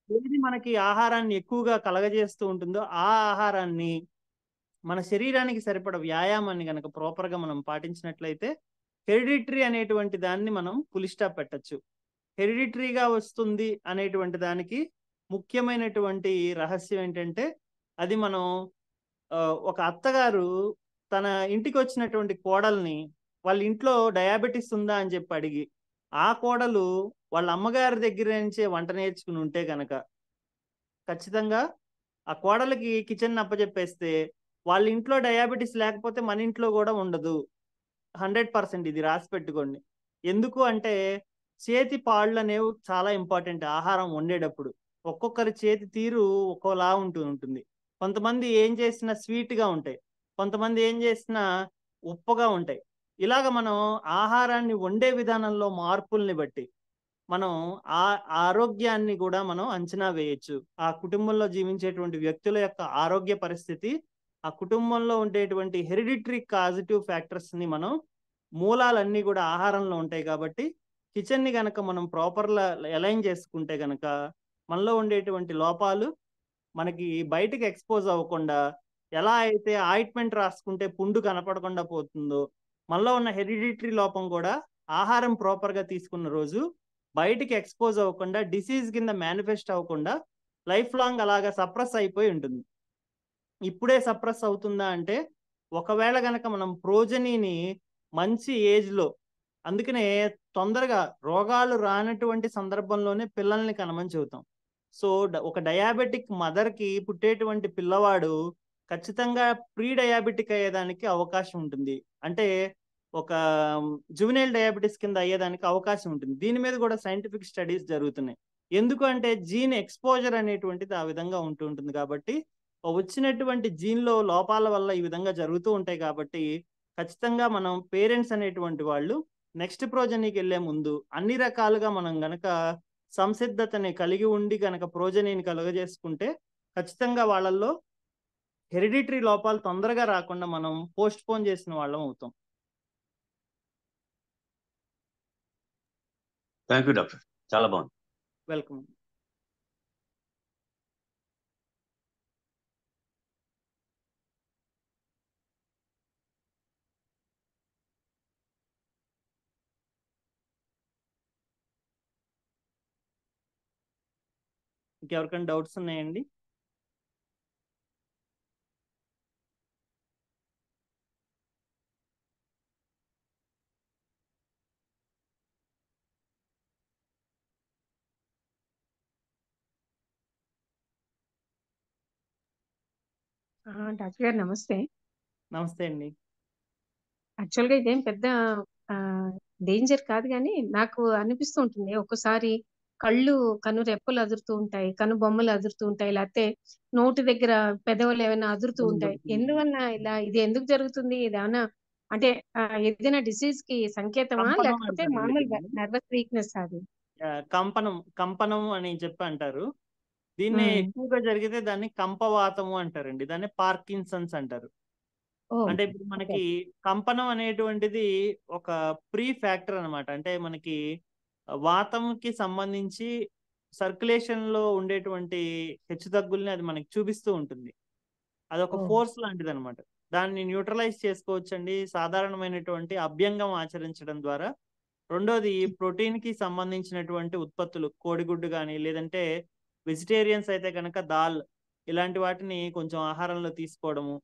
ఏది మనకి ఆహారాన్ని ఎక్కువగా కలగజేస్తూ ఉంటుందో ఆ ఆహారాన్ని మన శరీరానికి సరిపడ వ్యాయామాన్ని గనక ప్రాపర్ గా మనం పాటించినట్లయితే హెరిడిటరీ అనేటువంటి దాన్ని మనం పులి స్టాప్ పెట్టచ్చు. హెరిడిటరీగా వస్తుంది అనేటువంటి దానికి ముఖ్యమైనటువంటి రహస్యం ఏంటంటే అది మనం ఒక అత్తగారు తన ఇంటికి వచ్చినటువంటి కోడల్ని వాళ్ళ ఇంట్లో డయాబెటీస్ ఉందా అని చెప్పి అడిగి ఆ కోడలు వాళ్ళ అమ్మగారి దగ్గర నుంచే వంట నేర్చుకుని ఉంటే గనక ఖచ్చితంగా ఆ కోడలికి కిచెన్ అప్పచెప్పేస్తే వాళ్ళ ఇంట్లో డయాబెటీస్ లేకపోతే మన ఇంట్లో కూడా ఉండదు. 100% ఇది రాసి పెట్టుకోండి. ఎందుకు అంటే చేతి పాళ్ళు అనేవి చాలా ఇంపార్టెంట్ ఆహారం వండేటప్పుడు. ఒక్కొక్కరి చేతి తీరు ఒక్కోలా ఉంటుంది. కొంతమంది ఏం చేసినా స్వీట్ గా ఉంటాయి, కొంతమంది ఏం చేసినా ఉప్పగా ఉంటాయి. ఇలాగ మనం ఆహారాన్ని వండే విధానంలో మార్పుల్ని బట్టి మనం ఆ ఆరోగ్యాన్ని కూడా మనం అంచనా వేయొచ్చు. ఆ కుటుంబంలో జీవించేటువంటి వ్యక్తుల యొక్క ఆరోగ్య పరిస్థితి, ఆ కుటుంబంలో ఉండేటువంటి హెరిడిటరీ కాజిటివ్ ఫ్యాక్టర్స్ ని మనం మూలాలన్నీ కూడా ఆహారంలో ఉంటాయి. కాబట్టి కిచెన్ ని గనక మనం ప్రాపర్ అలైన్ చేసుకుంటే గనక మనలో ఉండేటువంటి లోపాలు మనకి బయటికి ఎక్స్పోజ్ అవ్వకుండా, ఎలా అయితే ఆయింట్మెంట్ రాసుకుంటే పుండు కనపడకుండా పోతుందో, మనలో ఉన్న హెరిడిటరీ లోపం కూడా ఆహారం ప్రాపర్గా తీసుకున్న రోజు బయటికి ఎక్స్పోజ్ అవ్వకుండా, డిసీజ్ కింద మేనిఫెస్ట్ అవ్వకుండా లైఫ్ లాంగ్ అలాగా సప్రెస్ అయిపోయి ఉంటుంది. ఇప్పుడే సప్రెస్ అవుతుందా అంటే, ఒకవేళ గనక మనం ప్రోజనీని మంచి ఏజ్లో, అందుకనే తొందరగా రోగాలు రానటువంటి సందర్భంలోనే పిల్లల్ని కనమని చెబుతాం. సో ఒక డయాబెటిక్ మదర్కి పుట్టేటువంటి పిల్లవాడు ఖచ్చితంగా ప్రీ డయాబెటిక్ అయ్యేదానికి అవకాశం ఉంటుంది. అంటే ఒక జువెనైల్ డయాబెటిస్ కింద అయ్యేదానికి అవకాశం ఉంటుంది. దీని మీద కూడా సైంటిఫిక్ స్టడీస్ జరుగుతున్నాయి. ఎందుకు అంటే జీన్ ఎక్స్పోజర్ అనేటువంటిది ఆ విధంగా ఉంటూ ఉంటుంది కాబట్టి, వచ్చినటువంటి జీన్లో లోపాల వల్ల ఈ విధంగా జరుగుతూ ఉంటాయి కాబట్టి, ఖచ్చితంగా మనం పేరెంట్స్ అనేటువంటి వాళ్ళు నెక్స్ట్ ప్రోజనీకి వెళ్లే ముందు అన్ని రకాలుగా మనం గనక సంసిద్ధతని కలిగి ఉండి గనక ప్రోజనీని కలుగజేసుకుంటే ఖచ్చితంగా వాళ్ళల్లో హెరిడిటరీ లోపాలు తొందరగా రాకుండా మనం పోస్ట్ పోన్ చేసిన వాళ్ళం అవుతాం. థ్యాంక్ యూ డాక్టర్, చాలా బాగుంది. వెల్కమ్. ఇంకెవరికైనా డౌట్స్ ఉన్నాయండి? డాక్టర్ గారు నమస్తే. నమస్తే అండి. యాక్చువల్గా ఇదేం పెద్ద డేంజర్ కాదు, కానీ నాకు అనిపిస్తూ ఉంటుంది ఒక్కసారి కన్ను రెప్పలు అదురుతూ ఉంటాయి, కన్ను బొమ్మలు అదురుతూ ఉంటాయి, లేకపోతే నోటి దగ్గర పెదవులు ఏమైనా అదురుతూ ఉంటాయి. ఎందువల్ల ఇలా ఇది ఎందుకు జరుగుతుంది? ఇదేమన్నా అంటే ఏదైనా డిసీజ్ కి సంకేతమా, కంపనం లేకపోతే అంటారండి మామూలు దీన్ని. నర్వస్ వీక్నెస్ అది? కంపనం అని చెప్పి అంటారు. దీన్ని ఎక్కువగా జరిగితే దాన్ని కంపవాతము అంటారండి. దాన్ని పార్కిన్సన్స్ అంటారు. అంటే ఇప్పుడు మనకి కంపనం అనేటువంటిది ఒక ప్రీ ఫ్యాక్టర్ అన్నమాట. అంటే మనకి వాతంకి సంబంధించి సర్క్యులేషన్ లో ఉండేటువంటి హెచ్చుతగ్గుల్ని అది మనకి చూపిస్తూ ఉంటుంది. అదొక ఫోర్స్ లాంటిది అనమాట. దాన్ని న్యూట్రలైజ్ చేసుకోవచ్చండి సాధారణమైనటువంటి అభ్యంగం ఆచరించడం ద్వారా. రెండోది ప్రోటీన్ కి సంబంధించినటువంటి ఉత్పత్తులు, కోడిగుడ్డు కానీ, లేదంటే వెజిటేరియన్స్ అయితే కనుక దాల్, ఇలాంటి వాటిని కొంచెం ఆహారంలో తీసుకోవడము,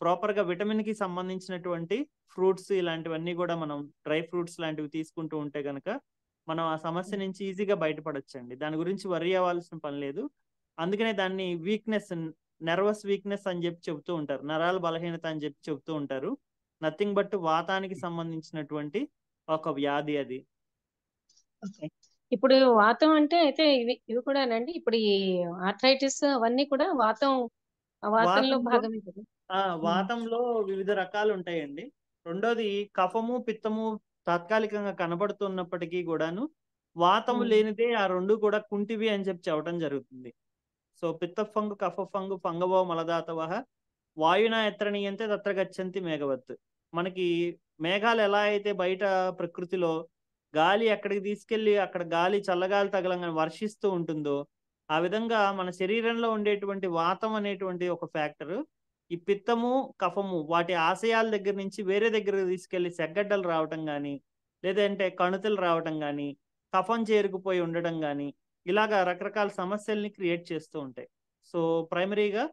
ప్రాపర్గా విటమిన్ కి సంబంధించినటువంటి ఫ్రూట్స్, ఇలాంటివన్నీ కూడా మనం డ్రై ఫ్రూట్స్ లాంటివి తీసుకుంటూ ఉంటే కనుక మనం ఆ సమస్య నుంచి ఈజీగా బయటపడొచ్చండి. దాని గురించి వర్రీ అవ్వాల్సిన పని లేదు. అందుకనే దాన్ని వీక్నెస్, నర్వస్ వీక్నెస్ అని చెప్పి చెబుతూ ఉంటారు, నరాల బలహీనత అని చెప్పి చెబుతూ ఉంటారు. నథింగ్ బట్ వాతానికి సంబంధించినటువంటి ఒక వ్యాధి అది. ఇప్పుడు వాతం అంటే అయితే ఇవి కూడానండి. ఇప్పుడు ఈ ఆర్థరైటిస్ అవన్నీ కూడా వాతంలో భాగమే కదా? వాతంలో వివిధ రకాలు ఉంటాయండి. రెండోది కఫము, పిత్తము తాత్కాలికంగా కనబడుతున్నప్పటికీ కూడాను వాతము లేనిదే ఆ రెండు కూడా కుంటివి అని చెప్పి చెప్పడం జరుగుతుంది. సో పిత్త ఫంగు, కఫ ఫంగు, ఫంగవో మలదాతవః వాయునా ఎత్ర నీయంతే తత్ర గచ్చంతి మేఘవత్. మనకి మేఘాలు ఎలా అయితే బయట ప్రకృతిలో గాలి ఎక్కడికి తీసుకెళ్లి అక్కడ గాలి చల్లగాలి తగలంగానే వర్షిస్తూ ఉంటుందో, ఆ విధంగా మన శరీరంలో ఉండేటువంటి వాతం అనేటువంటి ఒక ఫ్యాక్టర్, ఈ పిత్తము, కఫము వాటి ఆశయాల దగ్గర నుంచి వేరే దగ్గర తీసుకెళ్లి సెగ్గడ్డలు రావటం కానీ, లేదంటే కణుతులు రావటం కానీ, కఫం చేరుకుపోయి ఉండడం కానీ, ఇలాగా రకరకాల సమస్యల్ని క్రియేట్ చేస్తూ ఉంటాయి. సో ప్రైమరీగా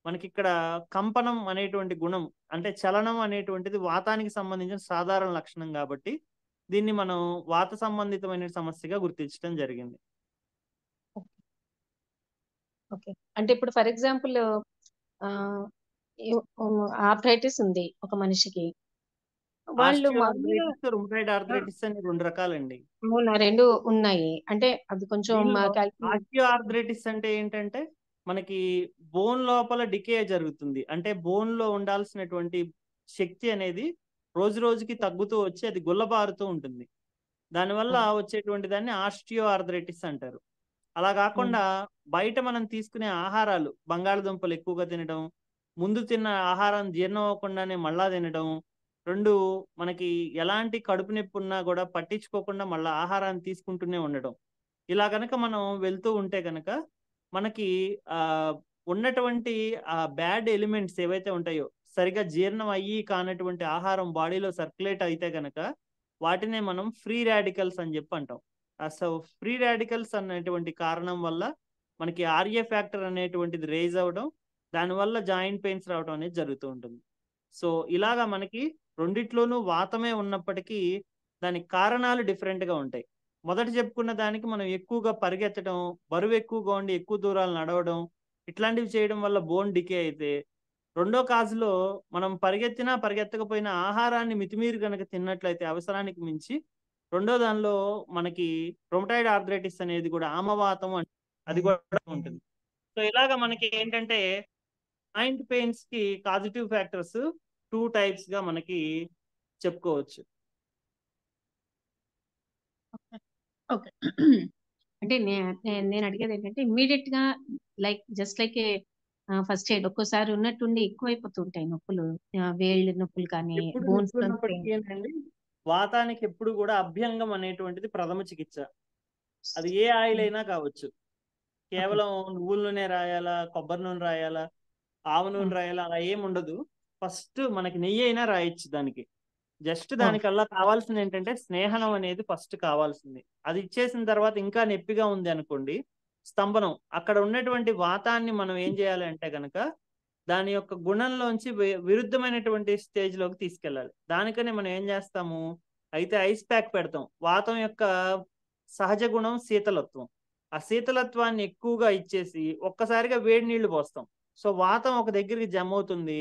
మనకి ఇక్కడ కంపనం అనేటువంటి గుణం, అంటే చలనం అనేటువంటిది వాతానికి సంబంధించిన సాధారణ లక్షణం కాబట్టి దీన్ని మనం వాత సంబంధితమైన సమస్యగా గుర్తించడం జరిగింది. ఓకే. అంటే ఇప్పుడు ఫర్ ఎగ్జాంపుల్ ఆర్థరైటిస్ ఉంది ఒక మనిషికి, వాళ్ళు మామూలుగా ఆస్టియోఆర్థరైటిస్, రుమటాయిడ్ ఆర్థరైటిస్ అని రెండు రకాలండి. రెండు ఉన్నాయి. అంటే అది కొంచెం ఆస్టియోఆర్థరైటిస్ అంటే ఏంటంటే మనకి బోన్ లోపల డికే జరుగుతుంది. అంటే బోన్ లో ఉండాల్సినటువంటి శక్తి అనేది రోజు రోజుకి తగ్గుతూ వచ్చి అది గుల్లబారుతూ ఉంటుంది. దానివల్ల వచ్చేటువంటి దాన్ని ఆస్టియోఆర్థరైటిస్ అంటారు. అలా కాకుండా బయట మనం తీసుకునే ఆహారాలు, బంగాళదుంపలు ఎక్కువగా తినడం, ముందు తిన్న ఆహారం జీర్ణం అవ్వకుండానే మళ్ళా తినడం, రెండు మనకి ఎలాంటి కడుపు నొప్పి ఉన్నా కూడా పట్టించుకోకుండా మళ్ళీ ఆహారాన్ని తీసుకుంటూనే ఉండడం, ఇలా కనుక మనం వెళ్తూ ఉంటే కనుక మనకి ఉన్నటువంటి ఆ బ్యాడ్ ఎలిమెంట్స్ ఏవైతే ఉంటాయో, సరిగా జీర్ణం అయ్యి కానటువంటి ఆహారం బాడీలో సర్క్యులేట్ అయితే గనక వాటినే మనం ఫ్రీ రాడికల్స్ అని చెప్పి అంటాం. అసలు ఫ్రీ రాడికల్స్ అనేటువంటి కారణం వల్ల మనకి ఆర్ఏ ఫ్యాక్టర్ అనేటువంటిది రేజ్ అవ్వడం, దానివల్ల జాయింట్ పెయిన్స్ రావడం అనేది జరుగుతూ ఉంటుంది. సో ఇలాగా మనకి రెండిట్లోనూ వాతమే ఉన్నప్పటికీ దానికి కారణాలు different గా ఉంటాయి. మొదట చెప్పుకున్న దానికి మనం ఎక్కువగా పరిగెత్తడం, బరువు ఎక్కువగా ఉండి ఎక్కువ దూరాలు నడవడం, ఇట్లాంటివి చేయడం వల్ల బోన్ డికే అయితే, రెండో కాజులో మనం పరిగెత్తినా పరిగెత్తకపోయినా ఆహారాన్ని మితిమీరి కనుక తిన్నట్లయితే అవసరానికి మించి, రెండో దానిలో మనకి రొమటాయిడ్ ఆర్థరైటిస్ అనేది కూడా ఆమవాతం అది కూడా ఉంటుంది. సో ఇలాగా మనకి ఏంటంటే జాయింట్ పెయిన్స్ కి కాజిటివ్ ఫ్యాక్టర్స్ 2 types గా మనకి చెప్పుకోవచ్చు. ఓకే. అంటే నేను అడిగేది ఏంటంటే ఇమ్మీడియట్ గా జస్ట్ లైక్ ఫస్ట్ ఎయిడ్ ఒక్కోసారి ఉన్నట్టుండి ఎక్కువైపోతుంటాయి నొప్పులు, వేళ్ళు నొప్పులు కానీ ఎప్పుడు బోన్స్ నొప్పున్నప్పటికీ ఏంటండి, వాతానికి ఎప్పుడు కూడా అభ్యంగం అనేటువంటిది ప్రథమ చికిత్స. అది ఏ ఆయిల్ అయినా కావచ్చు. కేవలం నువ్వుల నూనె రాయాలా, కొబ్బరి నూనె రాయాలా, ఆవ నూనె రాయాలా, అలా ఏమి ఉండదు. ఫస్ట్ మనకి నెయ్యి అయినా రాయొచ్చు దానికి. జస్ట్ దానికల్లా కావాల్సింది ఏంటంటే స్నేహనం అనేది ఫస్ట్ కావాల్సింది. అది ఇచ్చేసిన తర్వాత ఇంకా నొప్పిగా ఉంది అనుకోండి, స్తంభనం, అక్కడ ఉన్నటువంటి వాతాన్ని మనం ఏం చేయాలి అంటే గనక దాని యొక్క గుణంలోంచి విరుద్ధమైనటువంటి స్టేజ్ లోకి తీసుకెళ్ళాలి. దానికనే మనం ఏం చేస్తాము, అయితే ఐస్ ప్యాక్ పెడతాం. వాతం యొక్క సహజ గుణం శీతలత్వం. ఆ శీతలత్వాన్ని ఎక్కువగా ఇచ్చేసి ఒక్కసారిగా వేడి నీళ్లు పోస్తాం. సో వాతం ఒక దగ్గరికి జమ అవుతుంది.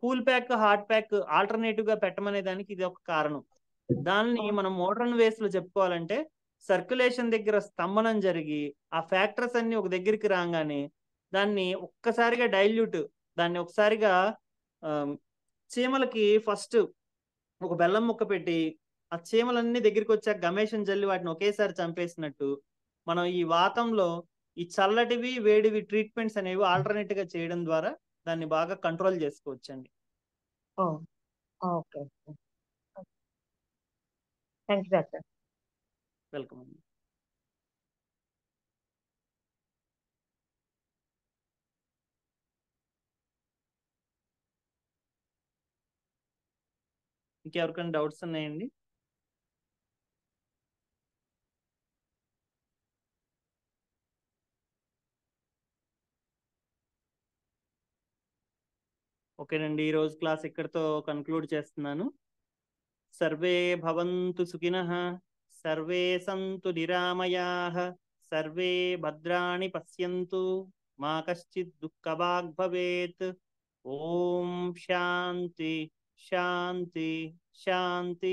Cool pack, hot pack alternative గా పెట్టమనే దానికి ఇది ఒక కారణం. దాన్ని మనం మోడర్న్ వేస్ లో చెప్పుకోవాలంటే సర్క్యులేషన్ దగ్గర స్తంభనం జరిగి ఆ ఫ్యాక్టర్స్ అన్ని ఒక దగ్గరికి రాగానే దాన్ని ఒక్కసారిగా దాన్ని ఒకసారిగా ఆ, చీమలకి ఫస్ట్ ఒక బెల్లం ముక్క పెట్టి ఆ చీమలన్నీ దగ్గరికి వచ్చాక గమేషం జల్లి వాటిని ఒకేసారి చంపేసినట్టు మనం ఈ వాతంలో ఈ చల్లటివి వేడివి ట్రీట్మెంట్స్ అనేవి ఆల్టర్నేట్ గా చేయడం ద్వారా దాన్ని బాగా కంట్రోల్ చేసుకోవచ్చండి. Okay. Thank you doctor. Welcome అండి. ఇంకెవరికైనా డౌట్స్ ఉన్నాయండి? ఓకేనండి, ఈ రోజు క్లాస్ ఇక్కడితో కన్క్లూడ్ చేస్తున్నాను. సర్వే భవంతు సుఖినః, సర్వే సంతు నిరామయాః, సర్వే భద్రాణి పశ్యంతు, మా కశ్చిత్ దుఃఖభాగ్ భవేత్. ఓం శాంతి శాంతి శాంతి.